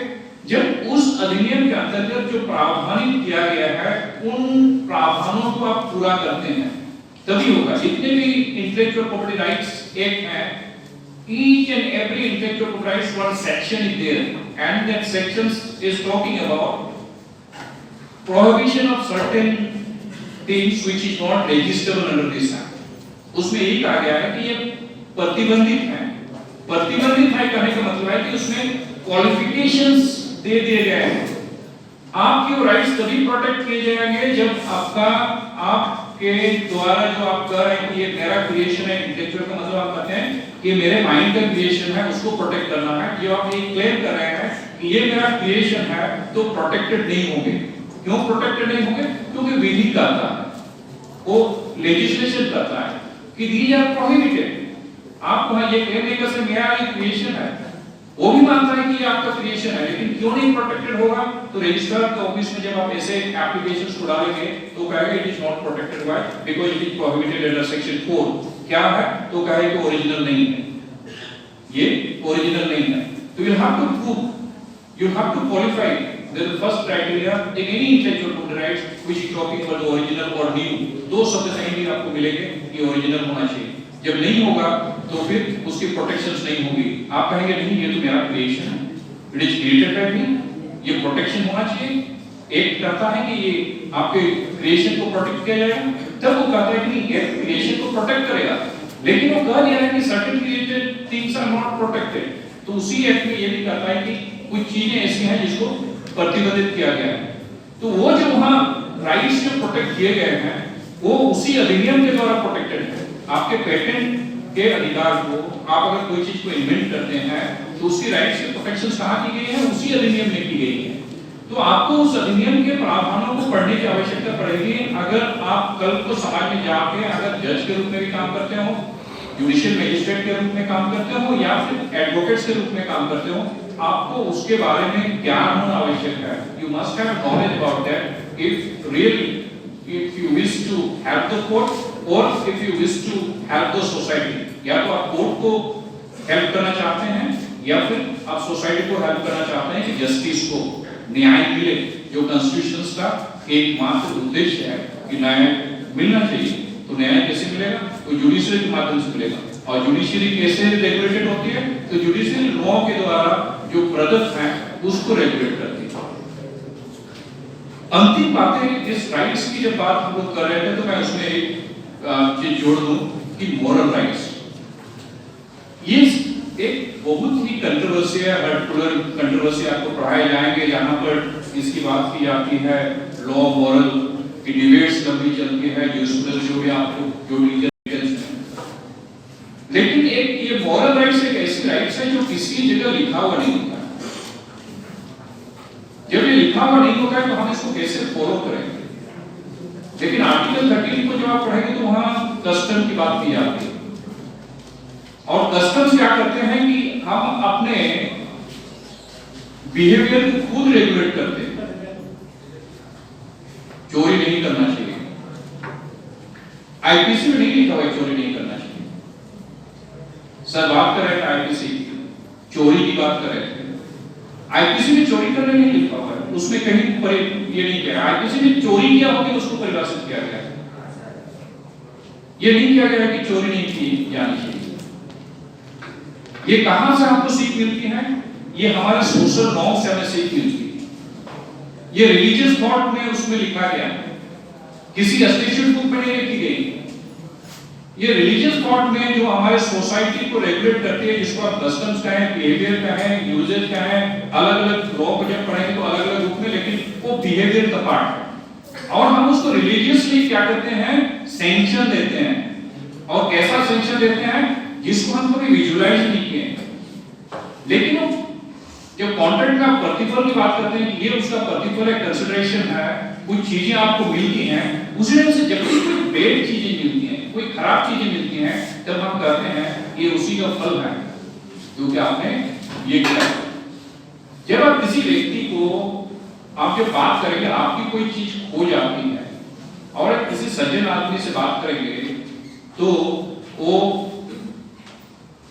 जब उस अधिनियम के अंतर्गत जो प्रावधानित किया गया है उन प्रावधानों को आप पूरा करते हैं, तभी होगा। जितने भी इंटेलेक्चुअल प्रॉपर्टी राइट्स एक्ट हैं, each and every intellectual property rights one section is there, and that section is talking about prohibition of certain things which is not registerable under this act. उसमें यही कहा गया है कि ये प्रतिबंधित है। प्रतिबंधित है कहने का मतलब है कि उसमें क्वालिफिकेशंस दे दिए गए हैं। आपके राइट्स तभी प्रोटेक्ट किए जाएंगे जब आपके द्वारा जो आप कर रहे हैं कि ये मेरा क्रिएशन है। इंटेलेक्चुअल का मतलब आप कहते हैं कि मेरे माइंड का क्रिएशन है, उसको प्रोटेक्ट करना है। जो आप ये क्लेम कर रहे हैं कि ये मेरा क्रिएशन है, तो प्रोटेक्टेड नहीं होंगे। क्यों प्रोटेक्टेड नहीं होंगे? क्योंकि विधि करता है, वो लेजिस्लेशन करता है कि दीज आर प्रोहिबिटेड। आप वहां ये क्लेम नहीं कर सकते मेरा ये क्रिएशन है, वो भी मानता है कि ये आपका क्रिएशन है, लेकिन क्यों नहीं प्रोटेक्टेड होगा? तो रजिस्ट्रार के ऑफिस में जब आप ऐसे एप्लीकेशंस को डालेंगे तो कहेगा it is not protected by because it is prohibited under section 4। क्या है? तो कहेगा कि ओरिजिनल नहीं है, ये ओरिजिनल नहीं है। तो you have to prove, you have to qualify. There is the first criteria in any intellectual property rights which is talking about the original or new. दो शब्द कहीं भी आपको मिलेंगे कि ओरिजिनल होना चाहिए। जब नहीं होगा तो फिर उसकी प्रोटेक्शंस नहीं होगी। आप कहेंगे नहीं ये तो मेरा क्रिएशन है, इट इज क्रिएटेड बाय मी, ये प्रोटेक्शन होना चाहिए। एक कहता है कि ये आपके क्रिएशन को प्रोटेक्ट किया जाएगा, तब वो कहता है कि नहीं ये क्रिएशन को प्रोटेक्ट करेगा, लेकिन वो कह दिया है कि certain created things are not protected. तो उसी एक्ट में ये भी कहता है कि कुछ चीजें ऐसी हैं जिसको प्रतिबंधित किया गया है। तो वो जो वहां राइट्स जो प्रोटेक्ट किए गए हैं वो उसी अधिनियम के द्वारा प्रोटेक्टेड है। आपके पेटेंट के अधिकार को, आप अगर कोई चीज को इन्वेंट करते हैं तो उसकी राइट्स की प्रोटेक्शन कहां की गई है? उसी अधिनियम में की गई है। तो आपको उस अधिनियम के प्रावधानों को पढ़ने की आवश्यकता पड़ेगी। अगर आप कल को समाज में जाके अगर जज के रूप में भी काम करते हो, जुडिशियल मजिस्ट्रेट के रूप में काम करते हो या फिर एडवोकेट्स के रूप में काम करते हो, आपको उसके बारे में ज्ञान होना आवश्यक है। You must have knowledge about that if really if you wish to help the court और if you wish to help the society. या तो आप कोर्ट को हेल्प करना चाहते हैं या फिर आप सोसाइटी को हेल्प करना चाहते हैं कि जस्टिस को न्याय मिले, जो कॉन्स्टिट्यूशन का एकमात्र उद्देश्य है कि न्याय मिलना चाहिए। तो न्याय कैसे मिलेगा? तो जुडिशरी के माध्यम से मिलेगा। और जुडिशरी कैसे रेगुलेटेड होती है? तो जुडिशरी लॉ के द्वारा जो प्रदत्त है उसको रेगुलेट करती है। अंतिम बातें इस राइट्स की जब बात हम लोग कर रहे थे तो मैं उसमें एक चीज जोड़ दूं कि मॉरल राइट्स, ये एक बहुत ही कंट्रोवर्सी है, हर्टफुल कंट्रोवर्सी आपको पढ़ाए जाएंगे जहां पर इसकी बात की जाती है। लॉ मॉरल की डिबेट्स लंबी चलती है, यूजफुल जो भी आपको जो डिटेल्स है। लेकिन एक ये मॉरल राइट्स एक ऐसी राइट्स है जो किसी जगह लिखा हुआ नहीं होता। जब ये लिखा हुआ नहीं होगा तो हम इसको कैसे फॉलो करेंगे? लेकिन आर्टिकल 13 को जब आप पढ़ेंगे तो वहां कस्टम की बात की जाती है। और कस्टम्स क्या करते हैं कि हम अपने बिहेवियर को खुद रेगुलेट करते हैं। चोरी नहीं करना चाहिए, आईपीसी में नहीं लिखा हुआ चोरी नहीं करना चाहिए। सर बात कर रहे थे आईपीसी चोरी की बात कर रहे थे, आईपीसी में चोरी करने नहीं लिखा हुआ है। उसमें कहीं ये नहीं किया है। किसी ने चोरी किया होगी उसको परिभाषित किया गया है, ये नहीं किया गया कि चोरी नहीं की जानी चाहिए। ये कहां से हमको सीख मिलती है? ये हमारे सोशल नॉर्म से हमें सीख मिलती है। ये रिलीजियस थॉट में उसमें लिखा गया है, किसी एस्टेशन बुक में नहीं लिखी गई। ये रिलीजियस थॉट में जो हमारे सोसाइटी को रेगुलेट करती है, जिसको आप कस्टम्स कहें, बिहेवियर कहें, यूजेज कहें, अलग-अलग लॉ को जब पढ़ेंगे तो अलग-अलग बुक में, लेकिन वो बिहेवियर का पार्ट है। और हम उसको रिलीजियसली क्या करते हैं? सैंक्शन देते हैं। और कैसा सैंक्शन देते हैं? जिसको हम कभी विजुअलाइज नहीं किए। लेकिन वो जब कंटेंट का प्रतिफल की बात करते हैं कि ये उसका प्रतिफल है, कंसिडरेशन है, कुछ चीजें आपको मिलती हैं, उसी तरह से जब भी कोई बेड चीजें मिलती हैं, कोई खराब चीजें मिलती हैं, तब हम कहते हैं ये उसी का फल है क्योंकि आपने ये किया। जब आप किसी व्यक्ति को आप जब बात करेंगे, आपकी कोई चीज खो जाती है और किसी सज्जन आदमी से बात करेंगे तो वो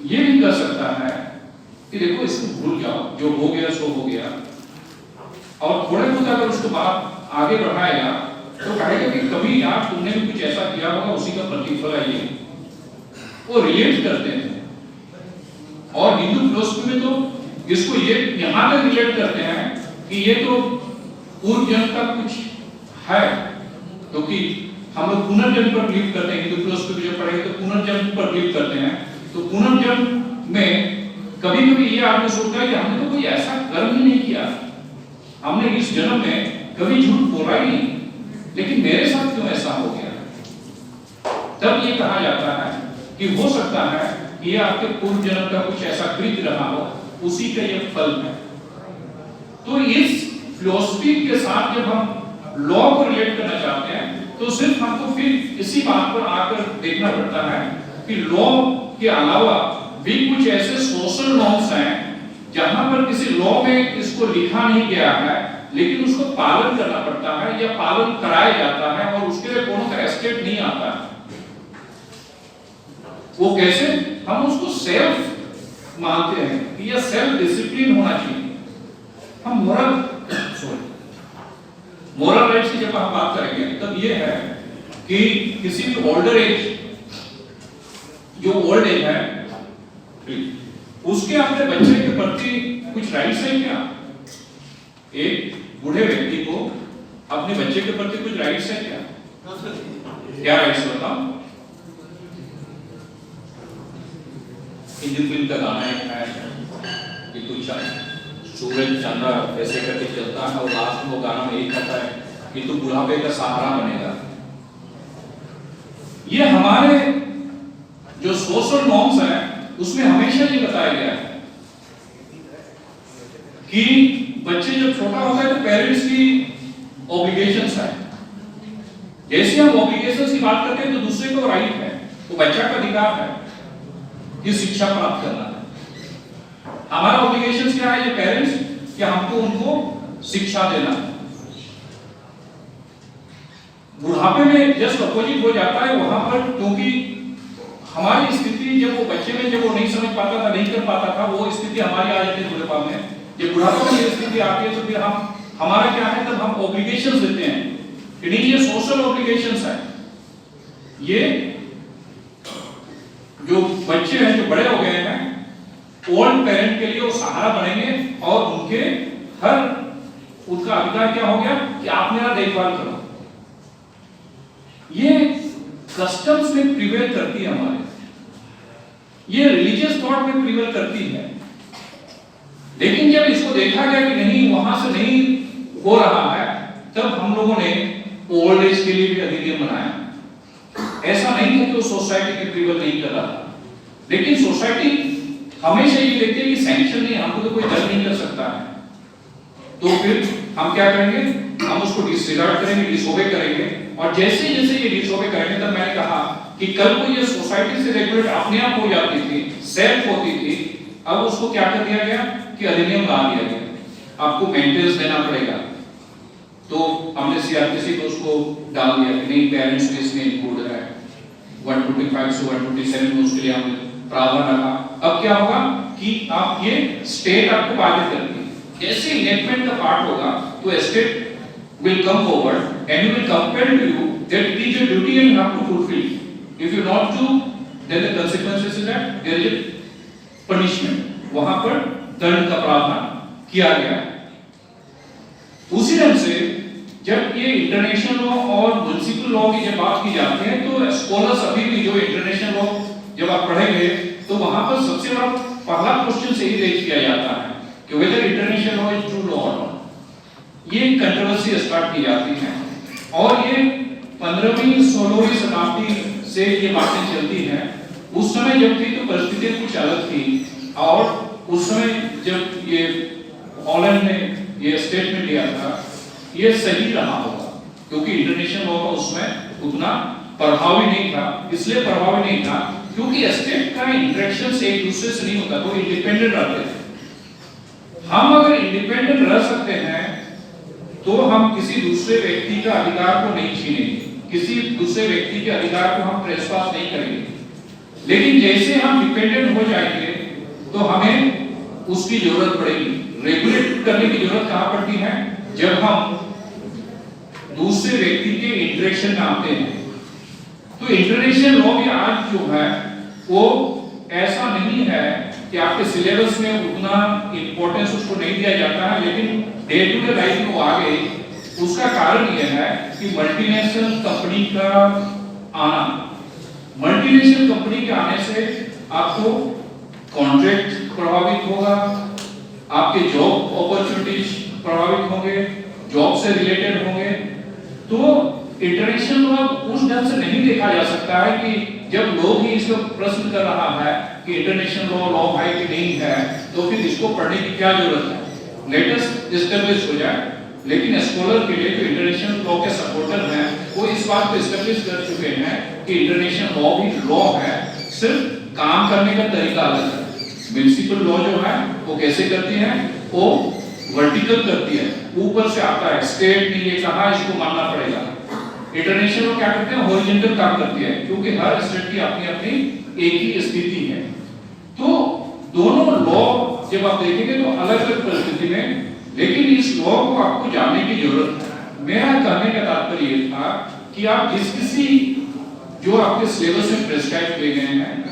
ये भी कर सकता है कि देखो इसको भूल जाओ, जो हो गया सो हो गया, और थोड़े बहुत अगर उसको बात आगे बढ़ाएगा तो कहेगा कि कभी यार तुमने भी कुछ ऐसा किया होगा, उसी का प्रतिफल है ये। वो रिलेट करते हैं। और हिंदू फिलोसफी में तो इसको ये यहां तक रिलेट करते हैं कि ये तो पूर्व जन्म का कुछ है, क्योंकि हम लोग पुनर्जन्म पर बिलीव करते हैं। हिंदू फिलोसफी जब पढ़ेंगे तो पुनर्जन्म पर बिलीव करते हैं। तो पुनर्जन्म में कभी-कभी ये आदमी सोचता है कि हमने तो कोई ऐसा कर्म ही नहीं किया, हमने इस जन्म में कभी झूठ बोला ही नहीं, लेकिन मेरे साथ क्यों ऐसा हो गया? तब ये कहा जाता है कि हो सकता है कि ये आपके पूर्व जन्म का कुछ ऐसा कृत्य रहा हो, उसी का ये फल है। तो इस फिलॉसफी के साथ जब हम लॉ को रिलेट करना चाहते हैं तो सिर्फ हमको फिर इसी बात पर आकर देखना पड़ता है कि लॉ के अलावा भी कुछ ऐसे सोशल नॉर्म्स हैं जहां पर किसी लॉ में इसको लिखा नहीं गया है, लेकिन उसको पालन करना पड़ता है या पालन कराया जाता है, और उसके लिए कोनो का एस्केप नहीं आता। वो कैसे? हम उसको सेल्फ मानते हैं कि यह सेल्फ डिसिप्लिन होना चाहिए। हम मोरल राइट्स की जब हम बात करेंगे तब ये है कि किसी भी ओल्डर एज, जो ओल्ड एज है, उसके अपने बच्चे के प्रति कुछ राइट्स है क्या? एक बूढ़े व्यक्ति को अपने बच्चे के प्रति कुछ राइट्स है क्या? क्या राइट्स बताओ? हिंदी फिल्म का गाना है कि कुछ सूरज चंद्र ऐसे करके चलता है और लास्ट में वो गाना में यही कहता है कि तू बुढ़ापे का सहारा बनेगा। ये हमारे जो सोशल नॉर्म्स हैं उसमें हमेशा ये बताया गया है कि बच्चे जब छोटा होता है तो पेरेंट्स की ऑब्लिगेशंस है। जैसे हम ऑब्लिगेशंस की बात करते हैं तो दूसरे को राइट है, वो बच्चा का अधिकार है कि शिक्षा प्राप्त करना है। हमारा ऑब्लिगेशंस क्या है, ये पेरेंट्स, कि हमको उनको शिक्षा देना है। बुढ़ापे में जस्ट अपोजिट हो जाता है वहां पर, क्योंकि हमारी स्थिति जब वो बच्चे में जब वो नहीं समझ पाता था, नहीं कर पाता था, वो स्थिति हमारी आ जाती है बुढ़ापा में। जब बुढ़ापा में ये स्थिति आती है तो फिर हमारा क्या है, तब हम ऑब्लिगेशंस देते हैं कि नहीं ये सोशल ऑब्लिगेशंस है। ये जो बच्चे हैं जो बड़े हो गए हैं, ओल्ड पेरेंट के लिए वो सहारा बनेंगे और उनके हर उनका अधिकार क्या हो गया कि आप मेरा देखभाल करो। ये कस्टम्स में प्रिवेल करती है हमारे, ये रिलीजियस थॉट में प्रिवेल करती है। लेकिन जब इसको देखा गया कि नहीं वहां से नहीं हो रहा है, तब हम लोगों ने ओल्ड एज के लिए भी अधिनियम बनाया। ऐसा नहीं है कि वो सोसाइटी के प्रिवेल नहीं कर रहा था, लेकिन सोसाइटी हमेशा ये देखती है कि सैंक्शन नहीं, हमको तो कोई दंड नहीं कर सकता है, तो फिर हम क्या करेंगे, हम उसको डिसरिगार्ड करेंगे, डिसोबे करेंगे। और जैसे जैसे ये डिसोबे करेंगे, तब मैंने कहा कि कल को ये सोसाइटी से रेगुलेट अपने आप हो जाती थी, सेल्फ होती थी, अब उसको क्या कर दिया गया कि अधिनियम ला दिया गया, आपको मेंटेनेंस देना पड़ेगा। तो हमने सीआरपीसी को उसको डाल दिया कि नहीं पेरेंट्स भी इसमें इंक्लूड है, 125 से 127 में उसके लिए हमने प्रावधान रखा। अब क्या होगा कि आप ये स्टेट आपको बाधित करती है, जैसे इनेक्टमेंट का पार्ट होगा तो state will come forward and he will compel to you that it is your duty and you have to fulfill. If you not do, then the consequences is that there is a punishment. वहां पर दंड का प्रावधान किया गया है। उसी ढंग से जब ये इंटरनेशनल लॉ और म्युनिसिपल लॉ की जब बात की जाती है तो स्कॉलर्स अभी भी जो इंटरनेशनल लॉ जब आप पढ़ेंगे तो वहां पर सबसे बड़ा पहला क्वेश्चन से ही रेज किया जाता है कि whether international law is true law और नॉट। ये कंट्रोवर्सी स्टार्ट की जाती है और ये 15वीं 16वीं शताब्दी से ये बातें चलती हैं। उस समय जब थी तो परिस्थितियां कुछ अलग थी और उस समय जब ये हॉलैंड ने ये स्टेटमेंट दिया था ये सही रहा होगा क्योंकि इंटरनेशनल लॉ का उसमें उतना प्रभावी नहीं था। इसलिए प्रभावी नहीं था क्योंकि स्टेट का इंटरेक्शन से एक दूसरे से नहीं होता, तो इंडिपेंडेंट रहते थे। हम अगर इंडिपेंडेंट रह सकते हैं तो हम किसी दूसरे व्यक्ति का अधिकार को नहीं छीनेंगे, किसी दूसरे व्यक्ति के अधिकार को हम ट्रेसपास नहीं करेंगे। लेकिन जैसे हम डिपेंडेंट हो जाएंगे तो हमें उसकी जरूरत पड़ेगी। रेगुलेट करने की जरूरत कहां पड़ती है? जब हम दूसरे व्यक्ति के इंटरेक्शन में आते हैं। तो इंटरनेशनल लॉ भी आज जो है वो ऐसा नहीं है कि आपके सिलेबस में उतना इंपॉर्टेंस उसको नहीं दिया जाता है, लेकिन डे टू डे लाइफ में वो आ गई। उसका कारण यह है कि मल्टीनेशनल कंपनी का आना, मल्टीनेशनल कंपनी के आने से आपको कॉन्ट्रैक्ट प्रभावित होगा, आपके जॉब अपॉर्चुनिटीज प्रभावित होंगे, जॉब से रिलेटेड होंगे। तो इंटरनेशनल लॉ उस ढंग से नहीं देखा जा सकता है कि जब लोग ही इसको प्रश्न कर रहा है कि इंटरनेशनल लॉ है कि नहीं है तो फिर इसको पढ़ने की क्या जरूरत है, लेटेस्ट एस्टेब्लिश हो जाए। लेकिन स्कॉलर के लिए जो इंटरनेशनल लॉ के सपोर्टर हैं वो इस बात को एस्टेब्लिश कर चुके हैं कि इंटरनेशनल लॉ भी लॉ है, सिर्फ काम करने का तरीका अलग है। म्युनिसिपल लॉ जो है वो कैसे करती है, वो वर्टिकल करती है, ऊपर से आता है, स्टेट ने ये कहा इसको मानना पड़ेगा। इंटरनेशनल लॉ क्या करते हैं, हॉरिजॉन्टल काम करती है क्योंकि हर स्टेट की अपनी अपनी एक ही स्थिति है। तो दोनों लॉ जब आप देखेंगे तो अलग अलग परिस्थिति में, लेकिन इस लॉ को आपको जानने की जरूरत है। मेरा कहने का तात्पर्य ये था कि आप जिस किसी जो आपके सिलेबस में प्रेस्क्राइब किए गए हैं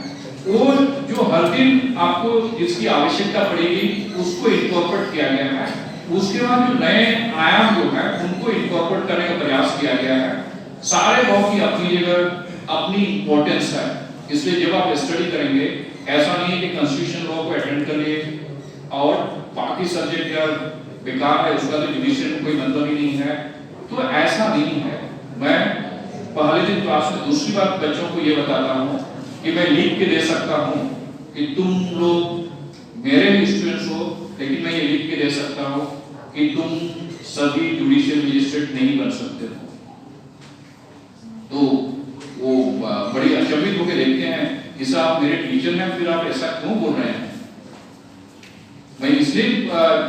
वो जो हर दिन आपको जिसकी आवश्यकता पड़ेगी उसको इनकॉर्पोरेट किया गया है। उसके बाद जो नए आयाम जो है उनको इनकॉर्पोरेट करने का प्रयास किया गया है। सारे लॉ की अपनी जगह अपनी इंपॉर्टेंस है, इसलिए जब आप स्टडी करेंगे ऐसा नहीं है कि कॉन्स्टिट्यूशन लॉ को अटेंड कर लिए और बाकी सब्जेक्ट यार बेकार है, उसका तो जुडिशियल में कोई मतलब ही नहीं है, तो ऐसा नहीं है। मैं पहले दिन क्लास में दूसरी बात बच्चों को ये बताता हूँ कि मैं लिख के दे सकता हूँ कि तुम लोग मेरे भी स्टूडेंट्स हो, लेकिन मैं ये लिख के दे सकता हूँ कि तुम सभी जुडिशियल मजिस्ट्रेट नहीं बन सकते हो। तो वो बड़ी अचंभित होकर देखते हैं कि सर आप मेरे टीचर हैं, फिर आप ऐसा क्यों बोल रहे हैं। मैं इसलिए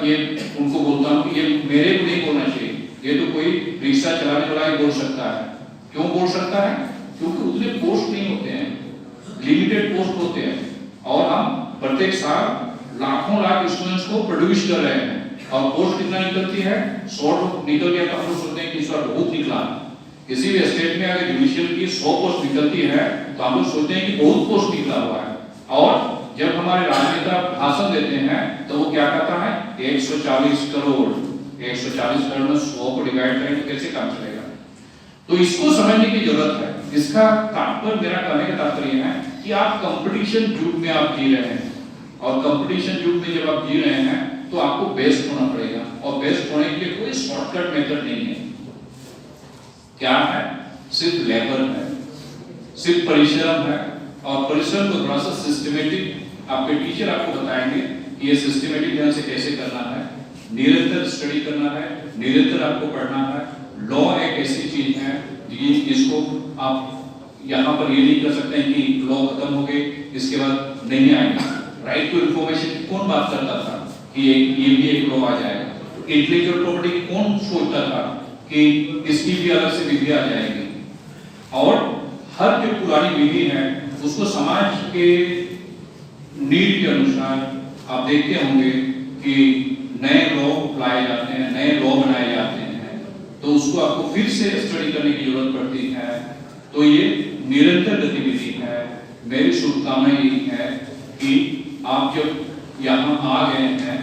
ये उनको बोलता हूँ कि ये मेरे को नहीं बोलना चाहिए, ये तो कोई रिक्शा चलाने वाला ही बोल सकता है। क्यों बोल सकता है? क्योंकि उतने पोस्ट नहीं होते हैं, लिमिटेड पोस्ट होते हैं और हम प्रत्येक साल लाखों लाख स्टूडेंट्स को प्रोड्यूस कर रहे हैं और पोस्ट कितना निकलती है, 100 निकल गया तो हम लोग सोचते हैं कि इस बार बहुत निकला। किसी भी स्टेट में अगर जुडिशियल की 100 पोस्ट निकलती है तो हम लोग सोचते हैं कि बहुत पोस्ट निकला हुआ है। और जब हमारे राजनेता भाषण देते हैं तो वो क्या कहता है, 140 करोड़, 140 करोड़ में 100 को डिवाइड करें तो कैसे काम चलेगा। तो इसको समझने की जरूरत है। इसका तात्पर्य, मेरा कहने का तात्पर्य है कि आप कंपटीशन युग में आप जी रहे हैं और कंपटीशन युग में जब आप जी रहे हैं तो आपको बेस्ट होना पड़ेगा और बेस्ट होने के लिए कोई शॉर्टकट मेथड नहीं है। क्या है? सिर्फ लेबर है, सिर्फ परिश्रम है और परिश्रम को थोड़ा सा सिस्टमेटिक आपके टीचर आपको बताएंगे कि ये सिस्टमेटिक ढंग से कैसे करना है, निरंतर स्टडी करना है, निरंतर आपको पढ़ना है। लॉ एक ऐसी चीज है जिसको आप यहाँ पर ये नहीं कर सकते हैं कि लॉ खत्म हो गए इसके बाद नहीं आएगा। राइट टू इंफॉर्मेशन कौन बात करता था कि ये भी एक लॉ आ जाएगा। इंटेलेक्चुअल प्रॉपर्टी कौन सोचता था कि इसकी भी अलग से विधि आ जाएगी। और हर जो पुरानी विधि है उसको समाज के नीड के अनुसार आप देखते होंगे कि नए लॉ लाए जाते हैं, नए लॉ बनाए जाते हैं, तो उसको आपको फिर से स्टडी करने की जरूरत पड़ती है। तो ये निरंतर गतिविधि है। मेरी शुभकामना यही है कि आप जब यहाँ आ गए हैं,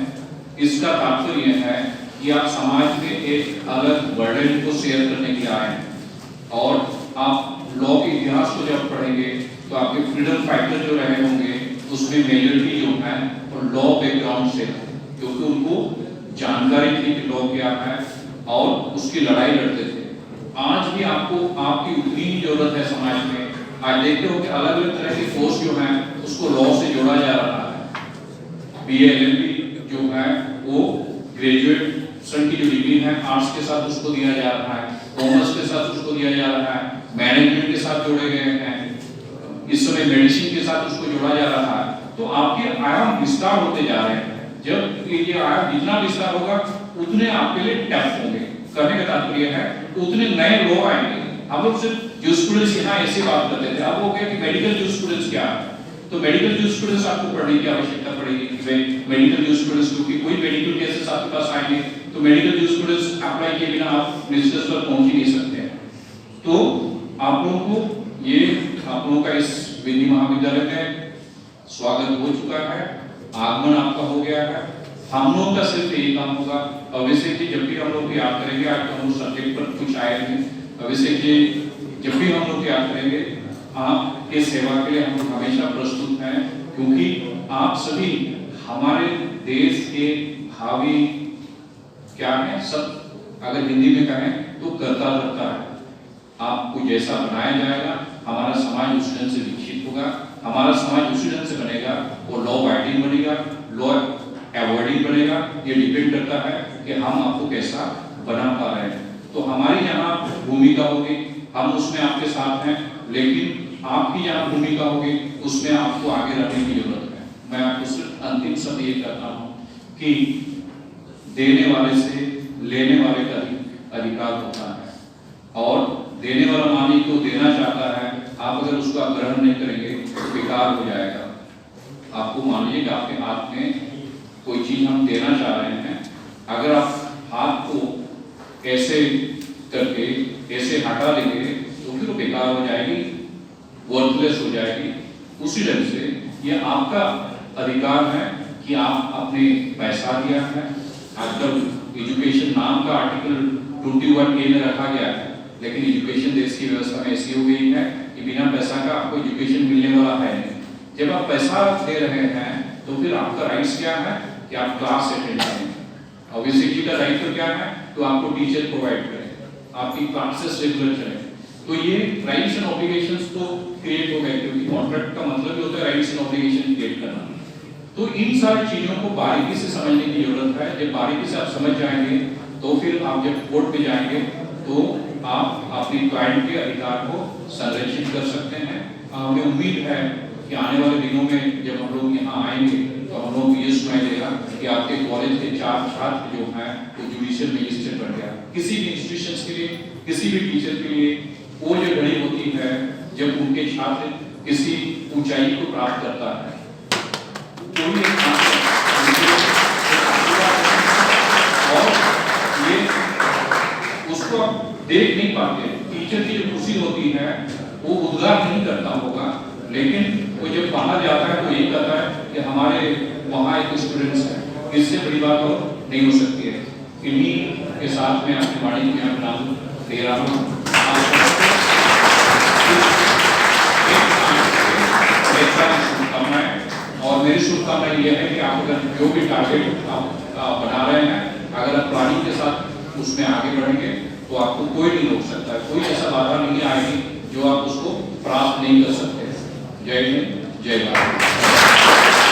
इसका तात्पर्य है कि आप समाज में एक अलग बर्डन को शेयर करने के लिए आए हैं। और आप लॉ के इतिहास को जब पढ़ेंगे तो आपके फ्रीडम फाइटर जो रहे होंगे उसमें मेजॉरिटी जो है वो लॉ बैकग्राउंड से, क्योंकि उनको जानकारी थी कि लॉ क्या है और उसकी लड़ाई लड़ते थे। आज भी आपको आपकी उतनी ही जरूरत है समाज में। आज देखते हो कि अलग अलग तरह के कोर्स जो हैं उसको लॉ से जोड़ा जा रहा है। बीए एलएलबी जो है वो ग्रेजुएशन की जो डिग्री है आर्ट्स के साथ उसको दिया जा रहा है, कॉमर्स के साथ उसको दिया जा रहा है, मैनेजमेंट के साथ जोड़े गए हैं, इस समय मेडिसिन के साथ उसको जोड़ा जा रहा है। तो आपके आयाम विस्तार होते जा रहे हैं। जब ये आयाम जितना विस्तार होगा उतने आपके लिए टफ होंगे। करने का तात्पर्य है तो उतने नए लॉ आएंगे। हम लोग सिर्फ जूरिस्प्रूडेंस यहाँ ऐसे बात करते थे, अब हो गया कि मेडिकल जूरिस्प्रूडेंस क्या है। तो मेडिकल जूरिस्प्रूडेंस आपको पढ़ने की आवश्यकता पड़ेगी कि भाई मेडिकल जूरिस्प्रूडेंस, क्योंकि कोई मेडिकल केसेस आपके पास आएंगे तो मेडिकल जूरिस्प्रूडेंस अप्लाई किए बिना आप निष्कर्ष पर पहुंच ही नहीं सकते। तो आप लोगों को ये आप लोगों का इस विधि महाविद्यालय में स्वागत हो चुका है, आगमन आपका हो गया है। हम लोगों का सिर्फ यही काम होगा। अभिषेक जी जब भी हम लोग याद करेंगे, आज तो हम लोग सब्जेक्ट पर कुछ आए थे, अभिषेक जी जब भी हम लोग याद करेंगे आपके सेवा के लिए हम लोग हमेशा प्रस्तुत हैं, क्योंकि आप सभी हमारे देश के भावी क्या है, सब अगर हिंदी में कहें तो करता धरता है। आपको जैसा बनाया जाएगा हमारा समाज उसी ढंग से विकसित होगा, हमारा समाज उसी ढंग से बनेगा, वो लॉ बाइटिंग बनेगा, लॉ अवॉइडिंग बनेगा। ये डिपेंड करता है कि हम आपको कैसा बना पा रहे हैं। तो हमारी यहाँ भूमिका होगी, हम उसमें आपके साथ हैं, लेकिन आपकी यहाँ भूमिका होगी उसमें आपको आगे रहने की जरूरत है। मैं आपको सिर्फ अंतिम शब्द ये कहता हूँ कि देने वाले से लेने वाले का ही अधिकार होता है, और देने वाला मानी को देना चाहता है, आप अगर उसका ग्रहण नहीं करेंगे तो बेकार हो जाएगा। आपको मान लीजिए कि आपके हाथ में कोई चीज हम देना चाह रहे हैं, अगर आप हाथ को ऐसे करके ऐसे हटा देंगे तो फिर वो बेकार हो जाएगी, वर्थलेस हो जाएगी। उसी ढंग से ये आपका अधिकार है कि आप अपने पैसा दिया है। आजकल एजुकेशन नाम का आर्टिकल 21A में रखा गया है, लेकिन एजुकेशन देश की व्यवस्था में ऐसी हो गई है कि बिना पैसा का आपको एजुकेशन मिलने वाला है नहीं। जब आप पैसा दे रहे हैं तो फिर आपका राइट्स क्या है कि आप क्लास अटेंड करें। ऑब्वियसली जी का राइट तो क्या है, तो आपको टीचर प्रोवाइड करें, आपकी क्लासेस रेगुलर चलें। तो ये राइट्स एंड ऑब्लिगेशंस तो क्रिएट हो गए, क्योंकि कॉन्ट्रैक्ट का मतलब ही होता है राइट्स एंड ऑब्लिगेशन क्रिएट करना। तो इन सारी चीजों को बारीकी से समझने की जरूरत है। जब बारीकी से आप समझ जाएंगे तो फिर आप जब कोर्ट पे जाएंगे तो आप अपने क्लाइंट के अधिकार को संरक्षित कर सकते हैं। हमें उम्मीद है कि आने वाले दिनों में जब हम लोग यहाँ आएंगे तो हम लोग ये सुनाई देगा कि आपके कॉलेज के 4 छात्र जो हैं वो जुडिशियल मजिस्ट्रेट बन गया। किसी भी इंस्टीट्यूशन के लिए, किसी भी टीचर के लिए वो जो घड़ी होती है जब उनके छात्र किसी ऊंचाई को प्राप्त करता है, कोई और ये उसको आप देख नहीं पाते। टीचर की जो खुशी होती है वो उद्गार नहीं करता होगा, लेकिन वो जब बाहर जाता है तो यही कहता है कि हमारे वहाँ एक स्टूडेंट्स है। इससे बड़ी बात और नहीं हो सकती है। इन्हीं के साथ में अपनी वाणी में अपना दे रहा हूँ। शुभकामनाएं, और मेरी शुभकामना यह है कि आप अगर जो भी टारगेट आप बना रहे हैं, अगर आप प्लानिंग के साथ उसमें आगे बढ़ेंगे तो आपको कोई नहीं रोक सकता है, कोई ऐसा बाधा नहीं आएगी जो आप उसको प्राप्त नहीं कर सकते। जय हिंद, जय भारत।